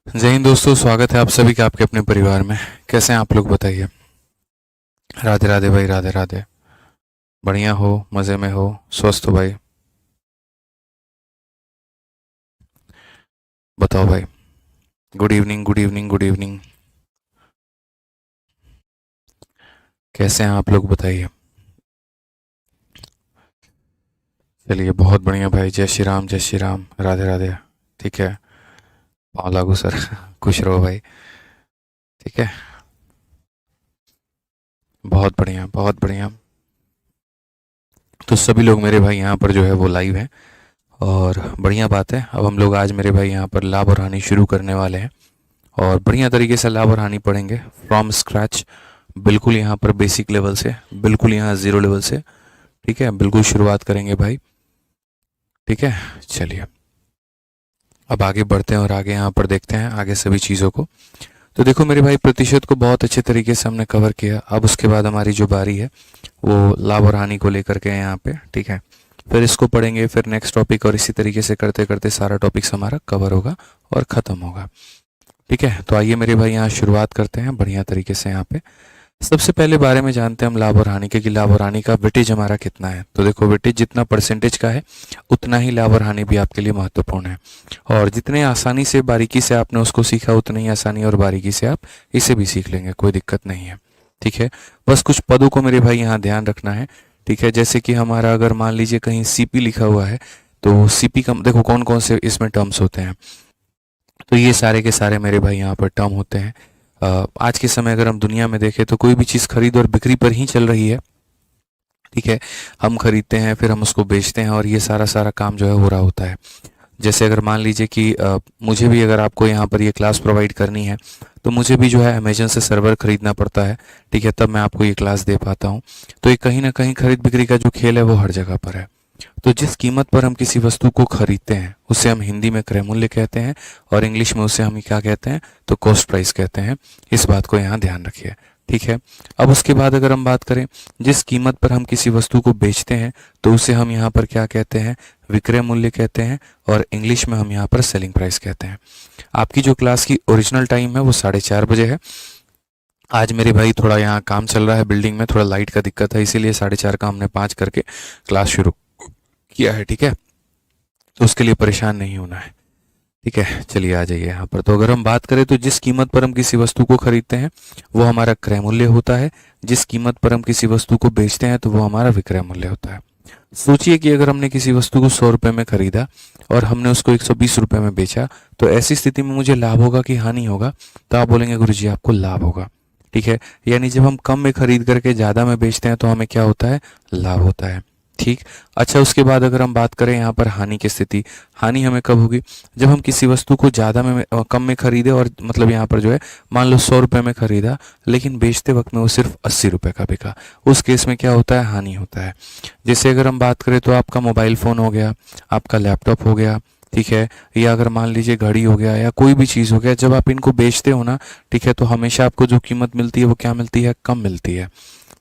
जय हिंद दोस्तों, स्वागत है आप सभी का आपके अपने परिवार में। कैसे हैं आप लोग, बताइए। राधे राधे भाई, राधे राधे। बढ़िया हो, मज़े में हो, स्वस्थ हो भाई। बताओ भाई। Good evening, good evening, good evening. कैसे हैं आप लोग, बताइए। चलिए, बहुत बढ़िया भाई। जय श्री राम, जय श्री राम, राधे राधे। ठीक है। पाँव लागू सर। खुश रहो भाई। ठीक है। बहुत बढ़िया, बहुत बढ़िया। तो सभी लोग मेरे भाई यहाँ पर जो है वो लाइव हैं। और बढ़िया बात है। अब हम लोग आज मेरे भाई यहाँ पर लाभ और हानि शुरू करने वाले हैं। और बढ़िया तरीके से लाभ और हानि पढ़ेंगे फ्रॉम स्क्रैच। बिल्कुल यहाँ पर बेसिक लेवल से, बिल्कुल यहाँ ज़ीरो लेवल से। ठीक है, बिल्कुल शुरुआत करेंगे भाई। ठीक है। चलिए, अब आगे बढ़ते हैं और आगे यहाँ पर देखते हैं आगे सभी चीज़ों को। तो देखो मेरे भाई, प्रतिशत को बहुत अच्छे तरीके से हमने कवर किया। अब उसके बाद हमारी जो बारी है वो लाभ और हानि को लेकर के है यहाँ पे। ठीक है। फिर इसको पढ़ेंगे, फिर नेक्स्ट टॉपिक, और इसी तरीके से करते करते सारा टॉपिक्स हमारा कवर होगा और ख़त्म होगा। ठीक है। तो आइए मेरे भाई यहाँ शुरुआत करते हैं बढ़िया तरीके से। यहाँ पे सबसे पहले बारे में जानते हैं हम लाभ और हानि के, कि लाभ और हानि का वेटेज हमारा कितना है। तो देखो, वेटेज जितना परसेंटेज का है उतना ही लाभ और हानि भी आपके लिए महत्वपूर्ण है। और जितने आसानी से बारीकी से आपने उसको सीखा, उतनी ही आसानी और बारीकी से आप इसे भी सीख लेंगे, कोई दिक्कत नहीं है। ठीक है। बस कुछ पदों को मेरे भाई यहाँ ध्यान रखना है। ठीक है। जैसे कि हमारा अगर मान लीजिए कहीं सीपी लिखा हुआ है, तो सीपी का देखो कौन कौन से इसमें टर्म्स होते हैं। तो ये सारे के सारे मेरे भाई यहाँ पर टर्म होते हैं। आज के समय अगर हम दुनिया में देखें तो कोई भी चीज़ खरीद और बिक्री पर ही चल रही है। ठीक है। हम खरीदते हैं, फिर हम उसको बेचते हैं, और ये सारा सारा काम जो है हो रहा होता है। जैसे अगर मान लीजिए कि मुझे भी अगर आपको यहाँ पर ये क्लास प्रोवाइड करनी है, तो मुझे भी जो है अमेजन से सर्वर खरीदना पड़ता है। ठीक है, तब मैं आपको ये क्लास दे पाता हूँ। तो ये कहीं ना कहीं खरीद बिक्री का जो खेल है वो हर जगह पर है। तो जिस कीमत पर हम किसी वस्तु को खरीदते हैं उसे हम हिंदी में क्रय मूल्य कहते हैं, और इंग्लिश में उसे हम क्या कहते हैं, तो कॉस्ट प्राइस कहते हैं। इस बात को यहाँ ध्यान रखिए। ठीक है। अब उसके बाद अगर हम बात करें, जिस कीमत पर हम किसी वस्तु को बेचते हैं तो उसे हम यहाँ पर क्या कहते हैं, विक्रय मूल्य कहते हैं, और इंग्लिश में हम यहाँ पर सेलिंग प्राइस कहते हैं। आपकी जो क्लास की ओरिजिनल टाइम है वो 4:30 बजे है। आज मेरे भाई थोड़ा यहाँ काम चल रहा है बिल्डिंग में, थोड़ा लाइट का दिक्कत है, इसीलिए 4:30 का हमने 5 करके क्लास शुरू किया है। ठीक है। तो उसके लिए परेशान नहीं होना है। ठीक है। चलिए आ जाइए यहाँ पर। तो अगर हम बात करें तो जिस कीमत पर हम किसी वस्तु को खरीदते हैं वो हमारा क्रय मूल्य होता है। जिस कीमत पर हम किसी वस्तु को बेचते हैं तो वो हमारा विक्रय मूल्य होता है। सोचिए कि अगर हमने किसी वस्तु को 100 रुपये में खरीदा और हमने उसको 120 रुपये में बेचा, तो ऐसी स्थिति में मुझे लाभ होगा कि हानि होगा? तो आप बोलेंगे गुरुजी आपको लाभ होगा। ठीक है। यानी जब हम कम में खरीद करके ज़्यादा में बेचते हैं तो हमें क्या होता है, लाभ होता है। ठीक। अच्छा, उसके बाद अगर हम बात करें यहाँ पर हानि की स्थिति, हानि हमें कब होगी? जब हम किसी वस्तु को ज़्यादा में कम में खरीदे, और मतलब यहाँ पर जो है मान लो 100 रुपये में खरीदा, लेकिन बेचते वक्त में वो सिर्फ 80 रुपये का बिका। उस केस में क्या होता है, हानि होता है। जैसे अगर हम बात करें तो आपका मोबाइल फ़ोन हो गया, आपका लैपटॉप हो गया, ठीक है, या अगर मान लीजिए घड़ी हो गया, या कोई भी चीज़ हो गया, जब आप इनको बेचते हो ना, ठीक है, तो हमेशा आपको जो कीमत मिलती है वो क्या मिलती है, कम मिलती है।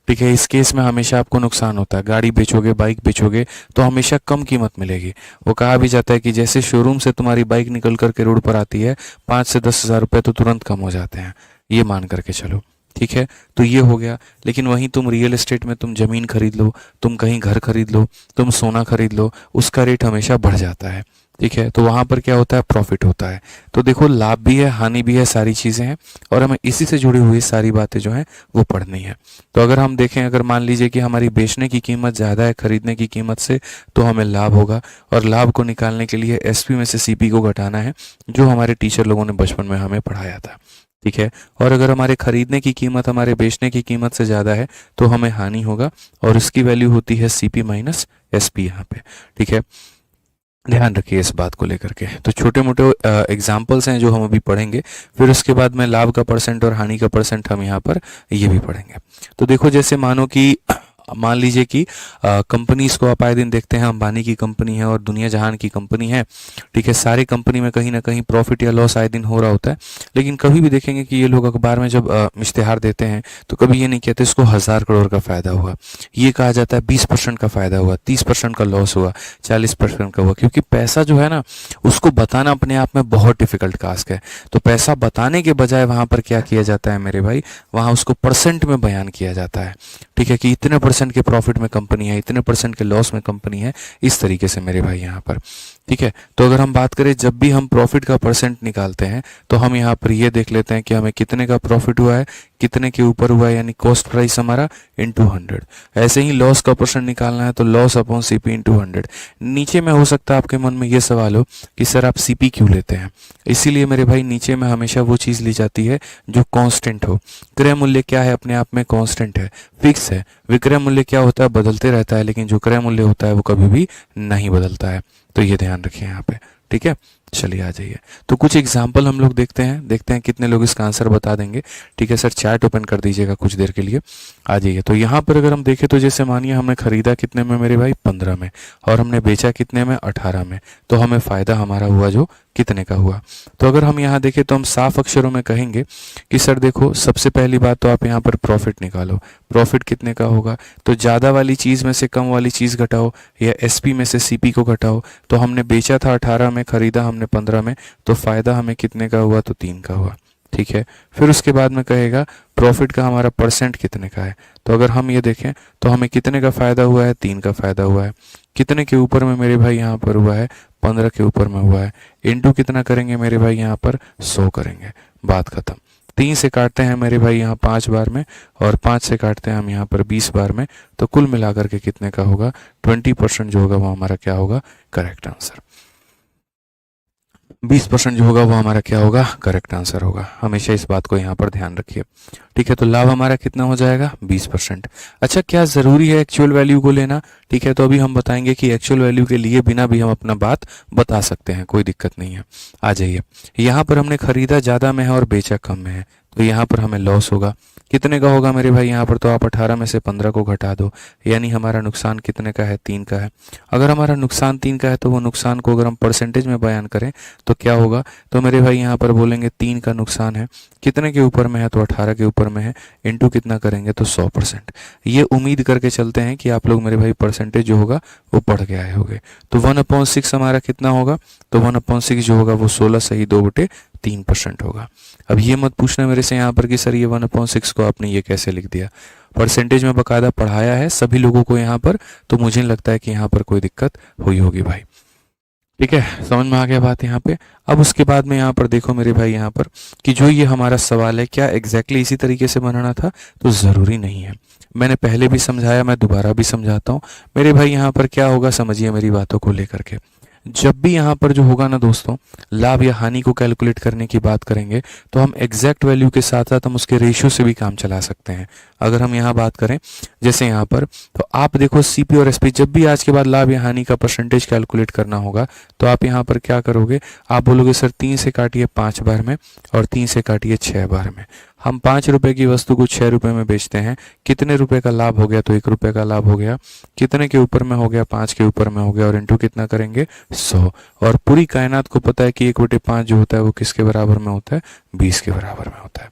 ठीक है। इस केस में हमेशा आपको नुकसान होता है। गाड़ी बेचोगे, बाइक बेचोगे, तो हमेशा कम कीमत मिलेगी। वो कहा भी जाता है कि जैसे शोरूम से तुम्हारी बाइक निकल करके रोड पर आती है, 5 से 10 हज़ार रुपये तो तुरंत कम हो जाते हैं, ये मान करके चलो। ठीक है। तो ये हो गया। लेकिन वहीं तुम रियल एस्टेट में तुम ज़मीन खरीद लो, तुम कहीं घर खरीद लो, तुम सोना खरीद लो, उसका रेट हमेशा बढ़ जाता है। ठीक है। तो वहाँ पर क्या होता है, प्रॉफिट होता है। तो देखो, लाभ भी है, हानि भी है, सारी चीज़ें हैं, और हमें इसी से जुड़ी हुई सारी बातें जो हैं वो पढ़नी है। तो अगर हम देखें, अगर मान लीजिए कि हमारी बेचने की कीमत ज़्यादा है खरीदने की कीमत से, तो हमें लाभ होगा। और लाभ को निकालने के लिए एसपी में से सीपी को घटाना है, जो हमारे टीचर लोगों ने बचपन में हमें पढ़ाया था। ठीक है। और अगर हमारे खरीदने की कीमत हमारे बेचने की कीमत से ज़्यादा है तो हमें हानि होगा, और इसकी वैल्यू होती है सीपी माइनस एसपी यहाँ पे। ठीक है। ध्यान रखिए इस बात को लेकर के। तो छोटे मोटे एग्जाम्पल्स हैं जो हम अभी पढ़ेंगे, फिर उसके बाद में लाभ का परसेंट और हानि का परसेंट हम यहाँ पर ये भी पढ़ेंगे। तो देखो, जैसे मानो कि मान लीजिए कि कंपनीज को आप आए दिन देखते हैं, अंबानी की कंपनी है और दुनिया जहान की कंपनी है, ठीक है, सारे कंपनी में कहीं ना कहीं प्रॉफिट या लॉस आए दिन हो रहा होता है। लेकिन कभी भी देखेंगे कि ये लोग अखबार में जब इश्तेहार देते हैं तो कभी ये नहीं कहते इसको 1000 करोड़ का फायदा हुआ, ये कहा जाता है 20% का फायदा हुआ, 30% का लॉस हुआ, 40% का हुआ, क्योंकि पैसा जो है ना उसको बताना अपने आप में बहुत डिफिकल्ट टास्क है। तो पैसा बताने के बजाय वहां पर क्या किया जाता है मेरे भाई, वहां उसको परसेंट में बयान किया जाता है, ठीक है, कि इतने परसेंट के प्रॉफिट में कंपनी है, इतने परसेंट के लॉस में कंपनी है, इस तरीके से मेरे भाई यहाँ पर, ठीक है। तो अगर हम बात करें जब भी हम प्रॉफिट का परसेंट निकालते हैं तो हम यहाँ पर ये देख लेते हैं कि हमें कितने का प्रॉफिट हुआ है, कितने के ऊपर हुआ है, यानी कॉस्ट प्राइस हमारा इंटू 100। ऐसे ही लॉस का परसेंट निकालना है तो लॉस अपॉन सीपी इंटू 100। नीचे में हो सकता है आपके मन में ये सवाल हो कि सर आप सीपी क्यों लेते हैं, इसीलिए मेरे भाई नीचे में हमेशा वो चीज़ ली जाती है जो कांस्टेंट हो। क्रय मूल्य क्या है, अपने आप में कांस्टेंट है, फिक्स है। विक्रय मूल्य क्या होता है, बदलते रहता है, लेकिन जो क्रय मूल्य होता है वो कभी भी नहीं बदलता है। तो ये ध्यान रखिए यहाँ पे, ठीक है। चलिए आ जाइए, तो कुछ एग्जाम्पल हम लोग देखते हैं कितने लोग इसका आंसर बता देंगे, ठीक है। सर चैट ओपन कर दीजिएगा कुछ देर के लिए, आ जाइए। तो यहाँ पर अगर हम देखें तो जैसे मानिए हमने खरीदा कितने में मेरे भाई, 15 में, और हमने बेचा कितने में, 18 में, तो हमें फायदा हमारा हुआ जो कितने का हुआ। तो अगर हम यहाँ देखें तो हम साफ अक्षरों में कहेंगे कि सर देखो, सबसे पहली बात तो आप यहाँ पर प्रॉफिट निकालो, प्रॉफिट कितने का होगा, तो ज़्यादा वाली चीज़ में से कम वाली चीज़ घटाओ, या एसपी में से सीपी को घटाओ। तो हमने बेचा था 18 में, खरीदा हमने 15 में, तो फायदा हमें कितने का हुआ, तो 3 का हुआ, ठीक है। फिर उसके बाद में कहेगा प्रॉफिट का हमारा परसेंट कितने का है, तो अगर हम ये देखें तो हमें कितने का फायदा हुआ है, 3 का फायदा हुआ है। कितने के ऊपर में मेरे भाई यहाँ पर हुआ है, 15 के ऊपर में हुआ है। इंटू कितना करेंगे मेरे भाई यहाँ पर, 100 करेंगे, बात खत्म। 3 से काटते हैं मेरे भाई यहाँ 5 बार में, और 5 से काटते हैं हम यहाँ पर 20 बार में, तो कुल मिलाकर के कितने का होगा, 20% जो होगा वो हमारा क्या होगा, करेक्ट आंसर। 20% जो होगा वो हमारा क्या होगा, करेक्ट आंसर होगा। हमेशा इस बात को यहाँ पर ध्यान रखिए, ठीक है। तो लाभ हमारा कितना हो जाएगा, 20%। अच्छा, क्या ज़रूरी है एक्चुअल वैल्यू को लेना, ठीक है। तो अभी हम बताएंगे कि एक्चुअल वैल्यू के लिए बिना भी हम अपना बात बता सकते हैं, कोई दिक्कत नहीं है। आ जाइए, यहाँ पर हमने खरीदा ज़्यादा में है और बेचा कम में है, तो यहाँ पर हमें लॉस होगा। कितने का होगा मेरे भाई यहाँ पर, तो आप 18 में से 15 को घटा दो, यानी हमारा नुकसान कितने का है, 3 का है। अगर हमारा नुकसान 3 का है तो वो नुकसान को अगर हम परसेंटेज में बयान करें तो क्या होगा, तो मेरे भाई यहाँ पर बोलेंगे 3 का नुकसान है, कितने के ऊपर में है, तो 18 के ऊपर में है, इंटू कितना करेंगे, तो 100%। ये उम्मीद करके चलते हैं कि आप लोग मेरे भाई परसेंटेज जो होगा वो पढ़ के आए होंगे। तो 1/6 हमारा कितना होगा, तो 1/6 जो होगा वो 16 सही 2/3% होगा। अब ये मत पूछना मेरे से यहाँ पर कि सर ये 1/6 को आपने ये कैसे लिख दिया, परसेंटेज में बकायदा पढ़ाया है सभी लोगों को यहाँ पर, तो मुझे नहीं लगता है कि यहाँ पर कोई दिक्कत हुई होगी भाई, ठीक है। समझ में आ गया बात यहाँ पे। अब उसके बाद में यहाँ पर देखो मेरे भाई यहाँ पर कि जो ये हमारा सवाल है क्या एग्जैक्टली इसी तरीके से बनाना था, तो ज़रूरी नहीं है। मैंने पहले भी समझाया, मैं दोबारा भी समझाता हूँ मेरे भाई। यहाँ पर क्या होगा समझिए मेरी बातों को लेकर के, जब भी यहाँ पर जो होगा ना दोस्तों, लाभ या हानि को कैलकुलेट करने की बात करेंगे तो हम एग्जैक्ट वैल्यू के साथ साथ हम उसके रेशियो से भी काम चला सकते हैं। अगर हम यहाँ बात करें जैसे यहाँ पर, तो आप देखो सीपी और एसपी, जब भी आज के बाद लाभ या हानि का परसेंटेज कैलकुलेट करना होगा तो आप यहाँ पर क्या करोगे, आप बोलोगे सर 3 से काटिए 5 बार में और 3 से काटिए 6 बार में। हम 5 रुपए की वस्तु को 6 रुपए में बेचते हैं, कितने रुपए का लाभ हो गया, तो 1 रुपए का लाभ हो गया। कितने के ऊपर में हो गया, 5 के ऊपर में हो गया, और इंटू कितना करेंगे, 100। और पूरी कायनात को पता है कि 1/5 जो होता है वो किसके बराबर में होता है, 20 के बराबर में होता है।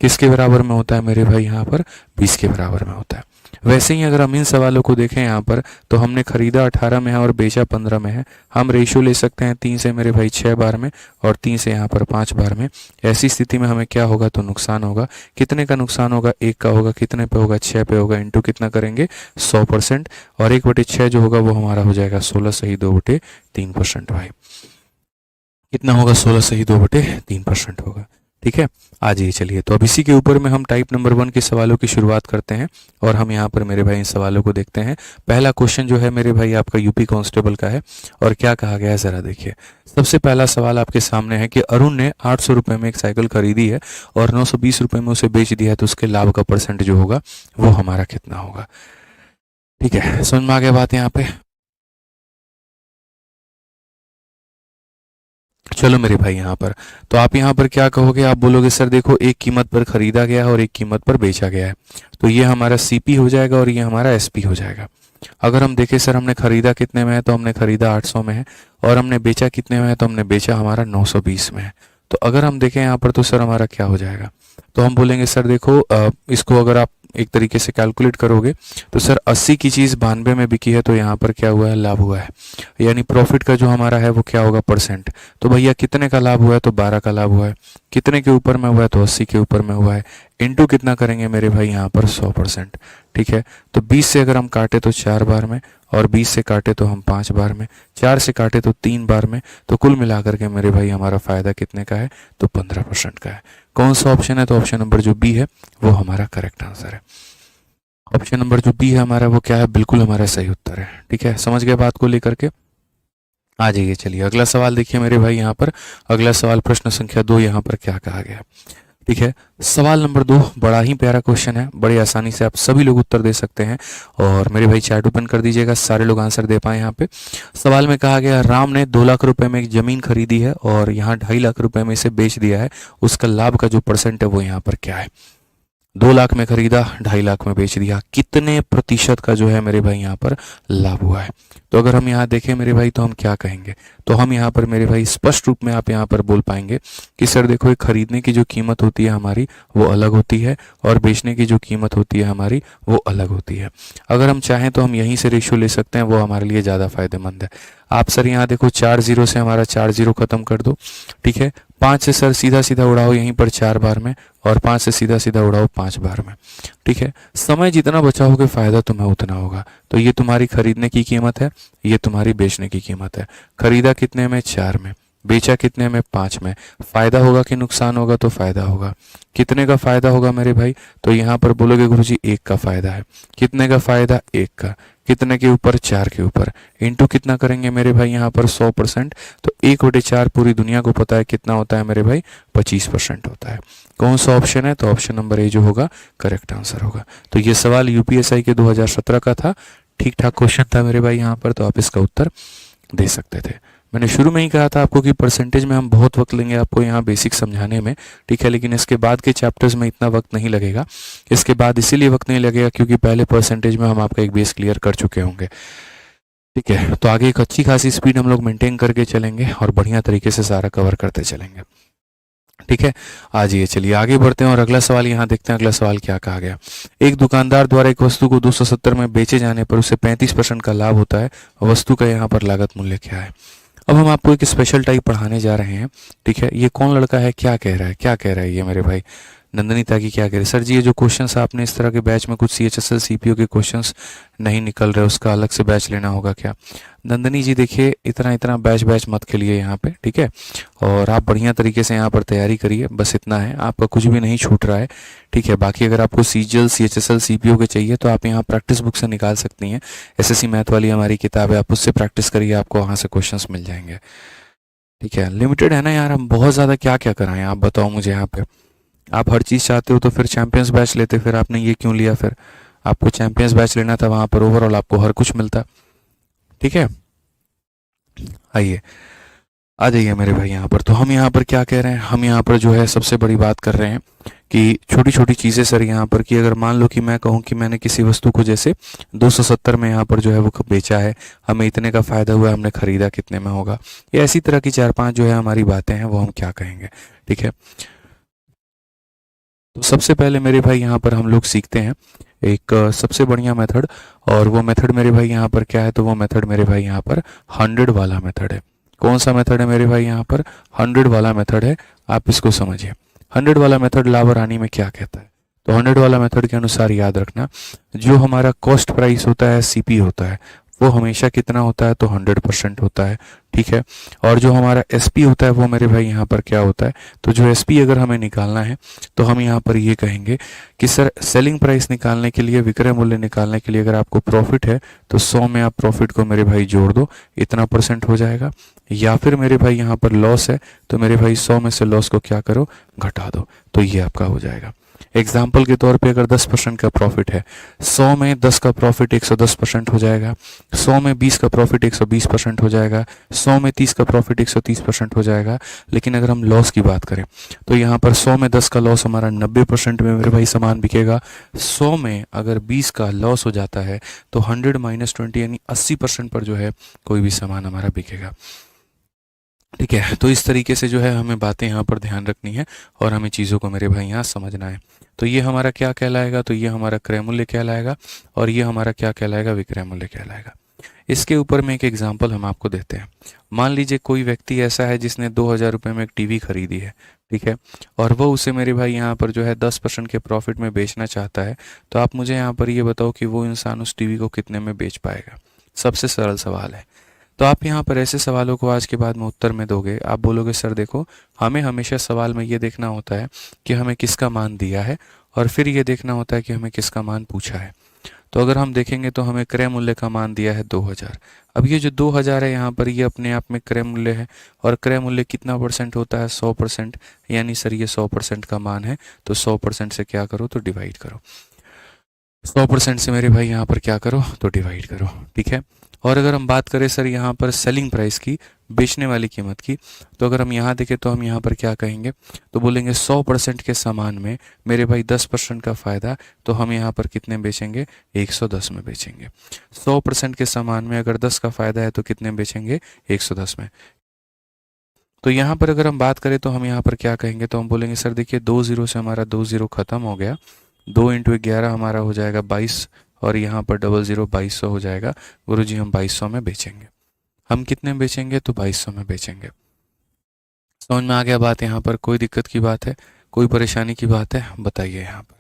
किसके बराबर में होता है मेरे भाई यहाँ पर, 20 के बराबर में होता है। वैसे ही अगर हम इन सवालों को देखें यहाँ पर, तो हमने खरीदा 18 में है और बेचा 15 में है, हम रेशियो ले सकते हैं 3 से मेरे भाई 6 बार में और 3 से यहाँ पर 5 बार में। ऐसी स्थिति में हमें क्या होगा, तो नुकसान होगा। कितने का नुकसान होगा, 1 का होगा। कितने पे होगा, 6 पे होगा। इंटू कितना करेंगे, 100%, और 1/6 जो होगा वो हमारा हो जाएगा 16 सही 2/3% भाई। कितना होगा, 16 सही 2/3% होगा, ठीक है। आ जाइए चलिए, तो अब इसी के ऊपर में हम टाइप नंबर 1 के सवालों की शुरुआत करते हैं और हम यहाँ पर मेरे भाई इन सवालों को देखते हैं। पहला क्वेश्चन जो है मेरे भाई आपका यूपी कांस्टेबल का है और क्या कहा गया है जरा देखिए। सबसे पहला सवाल आपके सामने है कि अरुण ने 800 रुपये में एक साइकिल खरीदी है और 920 रुपये में उसे बेच दिया है, तो उसके लाभ का परसेंट जो होगा वो हमारा कितना होगा, ठीक है। समझ में आ गया बात यहाँ पे। चलो मेरे भाई यहाँ पर, तो आप यहाँ पर क्या कहोगे, आप बोलोगे सर देखो एक कीमत पर खरीदा गया है और एक कीमत पर बेचा गया है, तो ये हमारा सीपी हो जाएगा और ये हमारा एसपी हो जाएगा। अगर हम देखें सर हमने खरीदा कितने में है, तो हमने खरीदा 800 में है, और हमने बेचा कितने में है, तो हमने बेचा हमारा 920 में है। तो अगर हम देखें यहाँ पर तो सर हमारा क्या हो जाएगा, तो हम बोलेंगे सर देखो इसको अगर आप एक तरीके से कैलकुलेट करोगे तो सर 80 की चीज़ 92 में बिकी है, तो यहाँ पर क्या हुआ है, लाभ हुआ है। यानी प्रॉफिट का जो हमारा है वो क्या होगा, परसेंट। तो भैया कितने का लाभ हुआ है, तो 12 का लाभ हुआ है। कितने के ऊपर में हुआ है, तो 80 के ऊपर में हुआ है। इनटू कितना करेंगे मेरे भाई यहाँ पर 100%। ठीक है, तो 20 से अगर हम काटे तो 4 बार में, और 20 से काटे तो हम 5 बार में, 4 से काटे तो 3 बार में, तो कुल मिलाकर के मेरे भाई हमारा फायदा कितने का है, तो 15% का है। कौन सा ऑप्शन है, तो ऑप्शन नंबर जो बी है वो हमारा करेक्ट आंसर है। ऑप्शन नंबर जो बी है हमारा वो क्या है, बिल्कुल हमारा सही उत्तर है। ठीक है, समझ गए बात को लेकर के। आ जाइए, चलिए अगला सवाल देखिए मेरे भाई यहाँ पर। अगला सवाल प्रश्न संख्या 2 यहाँ पर क्या कहा गया। ठीक है, सवाल नंबर 2 बड़ा ही प्यारा क्वेश्चन है, बड़ी आसानी से आप सभी लोग उत्तर दे सकते हैं। और मेरे भाई चैट ओपन कर दीजिएगा, सारे लोग आंसर दे पाए। यहाँ पे सवाल में कहा गया, राम ने 2 लाख रुपए में एक जमीन खरीदी है और यहाँ 2.5 लाख रुपए में इसे बेच दिया है, उसका लाभ का जो परसेंट है वो यहाँ पर क्या है। 2 लाख में खरीदा, 2.5 लाख में बेच दिया, कितने प्रतिशत का जो है मेरे भाई यहाँ पर लाभ हुआ है। तो अगर हम यहाँ देखें मेरे भाई तो हम क्या कहेंगे, तो हम यहाँ पर मेरे भाई स्पष्ट रूप में आप यहाँ पर बोल पाएंगे कि सर देखो ये खरीदने की जो कीमत होती है हमारी वो अलग होती है, और बेचने की जो कीमत होती है हमारी वो अलग होती है। अगर हम चाहें तो हम यहीं से रेशियो ले सकते हैं, वो हमारे लिए ज़्यादा फायदेमंद है। आप सर यहाँ देखो 4 जीरो से हमारा 4 जीरो खत्म कर दो। ठीक है, 5 से सर सीधा सीधा उड़ाओ यहीं पर 4 बार में, और 5 से सीधा सीधा उड़ाओ 5 बार में। ठीक है, समय जितना बचाओगे फायदा तुम्हें उतना होगा। तो ये तुम्हारी खरीदने की कीमत है, ये तुम्हारी बेचने की कीमत है। खरीदा कितने में, 4 में, बेचा कितने में, 5 में। फायदा होगा कि नुकसान होगा, तो फायदा होगा। कितने का फायदा होगा मेरे भाई, तो यहाँ पर बोलोगे गुरुजी 1 का फायदा है। कितने का फायदा, 1 का। कितने के ऊपर, 4 के ऊपर। इंटू कितना करेंगे मेरे भाई यहाँ पर 100%, तो 1/4 पूरी दुनिया को पता है कितना होता है मेरे भाई, 25% होता है। कौन सा ऑप्शन है, तो ऑप्शन नंबर ए जो होगा करेक्ट आंसर होगा। तो ये सवाल यूपीएससी के 2017 का था, ठीक ठाक क्वेश्चन था मेरे भाई यहाँ पर, तो आप इसका उत्तर दे सकते थे। मैंने शुरू में ही कहा था आपको कि परसेंटेज में हम बहुत वक्त लेंगे आपको यहाँ बेसिक समझाने में। ठीक है, लेकिन इसके बाद के चैप्टर्स में इतना वक्त नहीं लगेगा। इसके बाद इसीलिए वक्त नहीं लगेगा क्योंकि पहले परसेंटेज में हम आपका एक बेस क्लियर कर चुके होंगे। ठीक है, तो आगे एक अच्छी खासी स्पीड हम लोग मेंटेन करके चलेंगे और बढ़िया तरीके से सारा कवर करते चलेंगे। ठीक है, आ जाइए, चलिए आगे बढ़ते हैं और अगला सवाल यहाँ देखते हैं। अगला सवाल क्या कहा गया, एक दुकानदार द्वारा एक वस्तु को 270 में बेचे जाने पर उसे 35% का लाभ होता है। वस्तु का यहाँ पर लागत मूल्य क्या है। अब हम आपको एक स्पेशल टाइप पढ़ाने जा रहे हैं। ठीक है, ये कौन लड़का है, क्या कह रहा है, क्या कह रहा है ये मेरे भाई, नंदनी ताकि क्या कह रहे सर जी, ये जो क्वेश्चंस आपने इस तरह के बैच में कुछ CHSL CPO के क्वेश्चंस नहीं निकल रहे, उसका अलग से बैच लेना होगा क्या। नंदनी जी देखिए, इतना इतना बैच मत खेलिए यहाँ पे। ठीक है, और आप बढ़िया तरीके से यहाँ पर तैयारी करिए, बस इतना है, आपका कुछ भी नहीं छूट रहा है। ठीक है, बाकी अगर आपको CGL CHSL CPO के चाहिए तो आप यहाँ प्रैक्टिस बुक से निकाल सकती हैं। SSC मैथ वाली हमारी किताब है, आप उससे प्रैक्टिस करिए, आपको वहाँ से क्वेश्चन मिल जाएंगे। ठीक है, लिमिटेड है ना यार, हम बहुत ज़्यादा क्या क्या कराएं, आप बताओ मुझे। यहाँ पे आप हर चीज़ चाहते हो तो फिर चैंपियंस बैच लेते, फिर आपने ये क्यों लिया, फिर आपको चैंपियंस बैच लेना था, वहाँ पर ओवरऑल आपको हर कुछ मिलता। ठीक है, आइए, आ जाइए मेरे भाई यहाँ पर। तो हम यहाँ पर क्या कह रहे हैं, हम यहाँ पर जो है सबसे बड़ी बात कर रहे हैं कि छोटी छोटी चीज़ें सर यहाँ पर कि अगर मान लो कि मैं कहूँ कि मैंने किसी वस्तु को जैसे 270 में यहाँ पर जो है वो बेचा है, हमें इतने का फ़ायदा हुआ, हमने ख़रीदा कितने में होगा, या ऐसी तरह की 4-5 जो है हमारी बातें हैं वो हम क्या कहेंगे। ठीक है, तो सबसे पहले मेरे भाई यहाँ पर हम लोग सीखते हैं एक सबसे बढ़िया मेथड, और वो मेथड मेरे भाई यहाँ पर क्या है, तो वो मेथड मेरे भाई यहाँ पर 100 वाला मेथड है। कौन सा मेथड है मेरे भाई यहाँ पर, 100 वाला मेथड है। आप इसको समझिए, 100 वाला मेथड लाभ और हानि में क्या कहता है। तो 100 वाला मेथड के अनुसार याद रखना, जो हमारा कॉस्ट प्राइस होता है, CP होता है, वो हमेशा कितना होता है, तो 100% होता है। ठीक है, और जो हमारा SP होता है वो मेरे भाई यहाँ पर क्या होता है, तो जो SP अगर हमें निकालना है तो हम यहाँ पर ये कहेंगे कि सर सेलिंग प्राइस निकालने के लिए, विक्रय मूल्य निकालने के लिए अगर आपको प्रॉफिट है तो 100 में आप प्रॉफिट को मेरे भाई जोड़ दो, इतना % हो जाएगा। या फिर मेरे भाई यहाँ पर लॉस है तो मेरे भाई 100 में से लॉस को क्या करो, घटा दो, तो ये आपका हो जाएगा। एग्जाम्पल के तौर पे अगर 10% का प्रॉफिट है, 100 में 10 का प्रॉफिट 110% हो जाएगा, 100 में 20 का प्रॉफिट 120% हो जाएगा, 100 में 30 का प्रॉफिट 130% हो जाएगा। लेकिन अगर हम लॉस की बात करें तो यहाँ पर 100 में 10 का लॉस हमारा 90% में मेरे भाई सामान बिकेगा। 100 में अगर 20 का लॉस हो जाता है तो 100 माइनस 20 यानी 80% पर जो है कोई भी सामान हमारा बिकेगा। ठीक है, तो इस तरीके से जो है हमें बातें यहाँ पर ध्यान रखनी है और हमें चीज़ों को मेरे भाई यहाँ समझना है। तो ये हमारा क्या कहलाएगा, तो ये हमारा क्रय मूल्य कहलाएगा और ये हमारा क्या कहलाएगा, विक्रय मूल्य कहलाएगा। इसके ऊपर में एक एग्जांपल हम आपको देते हैं। मान लीजिए कोई व्यक्ति ऐसा है जिसने 2000 रुपये में एक टीवी खरीदी है, ठीक है, और वो उसे मेरे भाई यहाँ पर जो है 10% के प्रॉफिट में बेचना चाहता है। तो आप मुझे यहाँ पर ये बताओ कि वो इंसान उस टीवी को कितने में बेच पाएगा। सबसे सरल सवाल है। तो आप यहाँ पर ऐसे सवालों को आज के बाद में उत्तर में दोगे, आप बोलोगे सर देखो, हमें हमेशा सवाल में ये देखना होता है कि हमें किसका मान दिया है और फिर ये देखना होता है कि हमें किसका मान पूछा है। तो अगर हम देखेंगे तो हमें क्रय मूल्य का मान दिया है 2000। अब ये जो 2000 है यहाँ पर ये अपने आप में क्रय मूल्य है और क्रय मूल्य कितना परसेंट होता है, 100%। यानी सर ये 100% का मान है, तो 100% से क्या करो, तो डिवाइड करो। 100% से मेरे भाई यहाँ पर क्या करो, तो डिवाइड करो। ठीक है, और अगर हम बात करें सर यहाँ पर सेलिंग प्राइस की, बेचने वाली कीमत की, तो अगर हम यहाँ देखें तो हम यहाँ पर क्या कहेंगे, तो बोलेंगे 100% के सामान में मेरे भाई 10% का फ़ायदा, तो हम यहाँ पर कितने बेचेंगे, 110 में बेचेंगे। 100% के सामान में अगर 10 का फ़ायदा है तो कितने बेचेंगे, 110 में। तो यहाँ पर अगर हम बात करें तो हम यहाँ पर क्या कहेंगे, तो हम बोलेंगे सर देखिए 2 जीरो से हमारा 2 जीरो ख़त्म हो गया, 2 इंटू 11 हमारा हो जाएगा 22 और यहाँ पर 00 2200 हो जाएगा। गुरुजी हम 2200 में बेचेंगे। हम कितने में बेचेंगे, तो 2200 में बेचेंगे। समझ में आ गया बात। यहाँ पर कोई दिक्कत की बात है, कोई परेशानी की बात है, बताइए यहाँ पर।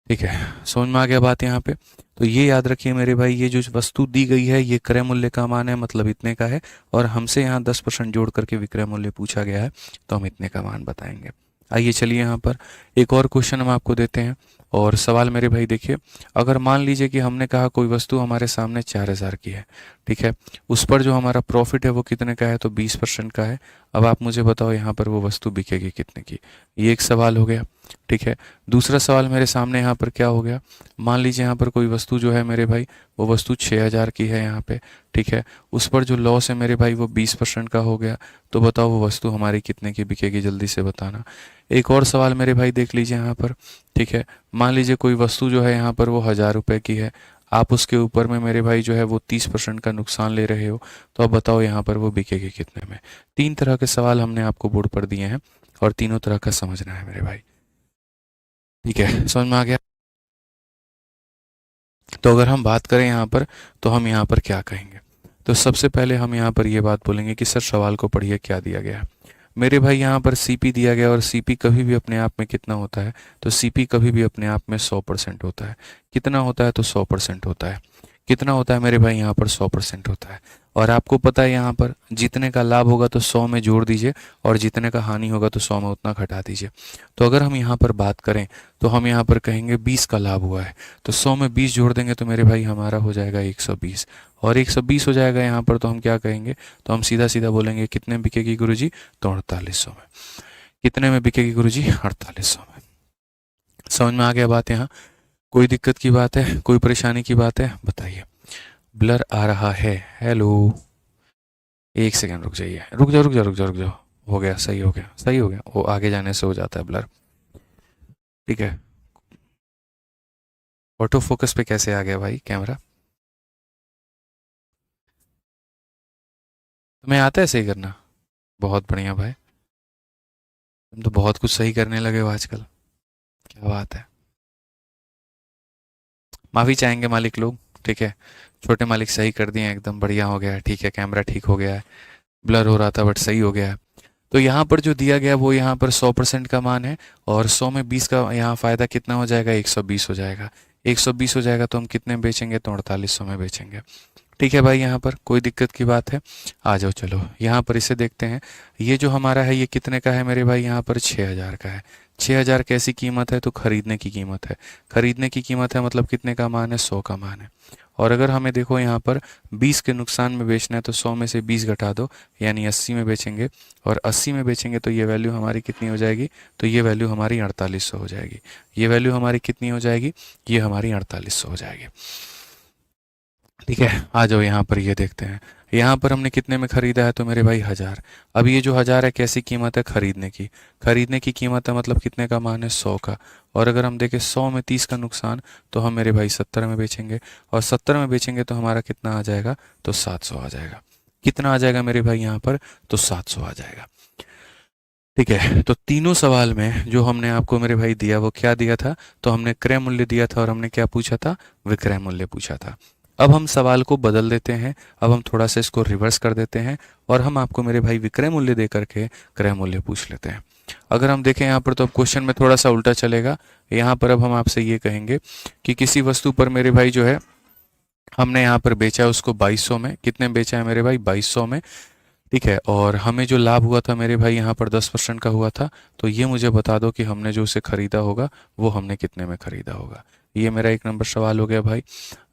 ठीक है, समझ में आ गया बात यहाँ पे। तो ये याद रखिए मेरे भाई, ये जो वस्तु दी गई है ये क्रय मूल्य का मान है, मतलब इतने का है, और हमसे यहाँ 10% जोड़ करके विक्रय मूल्य पूछा गया है, तो हम इतने का मान बताएंगे। आइए चलिए यहाँ पर एक और क्वेश्चन हम आपको देते हैं। और सवाल मेरे भाई देखिए, अगर मान लीजिए कि हमने कहा कोई वस्तु हमारे सामने 4000 की है, ठीक है, उस पर जो हमारा प्रॉफिट है वो कितने का है, तो 20% का है। अब आप मुझे बताओ यहाँ पर वो वस्तु बिकेगी कितने की। ये एक सवाल हो गया। ठीक है, दूसरा सवाल मेरे सामने यहाँ पर क्या हो गया, मान लीजिए यहाँ पर कोई वस्तु जो है मेरे भाई वो वस्तु 6000 की है यहाँ पे, ठीक है, उस पर जो लॉस है मेरे भाई वो 20% का हो गया। तो बताओ वो वस्तु हमारी कितने की बिकेगी, जल्दी से बताना। एक और सवाल मेरे भाई देख लीजिए यहाँ पर। ठीक है, मान लीजिए कोई वस्तु जो है यहाँ पर वो 1000 रुपये की है, आप उसके ऊपर में मेरे भाई जो है वो 30% का नुकसान ले रहे हो, तो अब बताओ यहाँ पर वो बिकेगी कितने में। 3 तरह के सवाल हमने आपको बोर्ड पर दिए हैं और तीनों तरह का समझना है मेरे भाई। ठीक है, समझ में आ गया। तो अगर हम बात करें यहाँ पर, तो हम यहाँ पर क्या कहेंगे, तो सबसे पहले हम यहाँ पर ये बात बोलेंगे कि सर सवाल को पढ़िए क्या दिया गया है। मेरे भाई यहाँ पर सीपी दिया गया और सीपी कभी भी अपने आप में कितना होता है, तो सीपी कभी भी अपने आप में 100% होता है। कितना होता है, तो 100% होता है। कितना होता है मेरे भाई, यहाँ पर 100% होता है। और आपको पता है यहाँ पर जितने का लाभ होगा तो 100 में जोड़ दीजिए और जितने का हानि होगा तो 100 में उतना घटा दीजिए। तो अगर हम यहाँ पर बात करें तो हम यहाँ पर कहेंगे 20 का लाभ हुआ है, तो 100 में 20 जोड़ देंगे तो मेरे भाई हमारा हो जाएगा 120, और 120 हो जाएगा यहाँ पर, तो हम क्या कहेंगे, तो हम सीधा सीधा बोलेंगे कितने बिकेगी गुरुजी, तो 4800 में। कितने में बिकेगी गुरुजी, 4800 में। समझ में आ गया बात यहाँ। कोई दिक्कत की बात है, कोई परेशानी की बात है, बताइए। ब्लर आ रहा है, हेलो, एक सेकंड रुक जाइए, रुक जाओ रुक जाओ रुक जाओ रुक जाओ, हो गया, सही हो गया, सही हो गया, वो आगे जाने से हो जाता है ब्लर। ठीक है, ऑटो फोकस पे कैसे आ गया भाई कैमरा, तुम्हें आता है सही करना, बहुत बढ़िया भाई, तुम तो बहुत कुछ सही करने लगे हो आजकल, क्या बात है। माफ़ी चाहेंगे मालिक लोग, ठीक है, छोटे मालिक सही कर दिए, एकदम बढ़िया हो गया है। ठीक है, कैमरा ठीक हो गया है, ब्लर हो रहा था बट सही हो गया है। तो यहाँ पर जो दिया गया वो यहाँ पर 100% का मान है, और 100 में 20 का यहाँ फ़ायदा कितना हो जाएगा, 120 हो जाएगा। 120 हो जाएगा तो हम कितने में बेचेंगे, तो 4800 में बेचेंगे। ठीक है भाई, यहाँ पर कोई दिक्कत की बात है, आ जाओ चलो यहाँ पर इसे देखते हैं। ये जो हमारा है ये कितने का है मेरे भाई, यहाँ पर 6000 का है। 6000 कैसी कीमत है, तो खरीदने की कीमत है। खरीदने की कीमत है मतलब कितने का मान है, 100 का मान है। और अगर हमें देखो यहाँ पर 20 के नुकसान में बेचना है तो 100 में से 20 घटा दो यानी 80 में बेचेंगे, और 80 में बेचेंगे तो ये वैल्यू हमारी कितनी हो जाएगी, तो ये वैल्यू हमारी 4800 हो जाएगी। ये वैल्यू हमारी कितनी हो जाएगी, ये हमारी 4800 हो जाएगी। ठीक है, आ जाओ यहाँ पर ये देखते हैं, यहाँ पर हमने कितने में खरीदा है, तो मेरे भाई 1000। अब ये जो 1000 है कैसी कीमत है, खरीदने की, खरीदने की कीमत है, मतलब कितने का मान है, 100 का। और अगर हम देखें 100 में 30 का नुकसान, तो हम मेरे भाई 70 में बेचेंगे, और 70 में बेचेंगे तो हमारा कितना आ जाएगा, तो 700 आ जाएगा। कितना आ जाएगा मेरे भाई यहाँ पर, तो 700 आ जाएगा। ठीक है, तो तीनों सवाल में जो हमने आपको मेरे भाई दिया वो क्या दिया था, तो हमने क्रय मूल्य दिया था और हमने क्या पूछा था, विक्रय मूल्य पूछा था। अब हम सवाल को बदल देते हैं, अब हम थोड़ा सा इसको रिवर्स कर देते हैं और हम आपको मेरे भाई विक्रय मूल्य दे करके क्रय मूल्य पूछ लेते हैं। अगर हम देखें यहाँ पर तो अब क्वेश्चन में थोड़ा सा उल्टा चलेगा। यहाँ पर अब हम आपसे ये कहेंगे कि किसी वस्तु पर मेरे भाई जो है हमने यहाँ पर बेचा है उसको 2200 में, कितने में बेचा है मेरे भाई, 2200 में। ठीक है, और हमें जो लाभ हुआ था मेरे भाई यहाँ पर 10% का हुआ था, तो ये मुझे बता दो कि हमने जो उसे खरीदा होगा वो हमने कितने में खरीदा होगा। ये मेरा 1 नंबर सवाल हो गया भाई।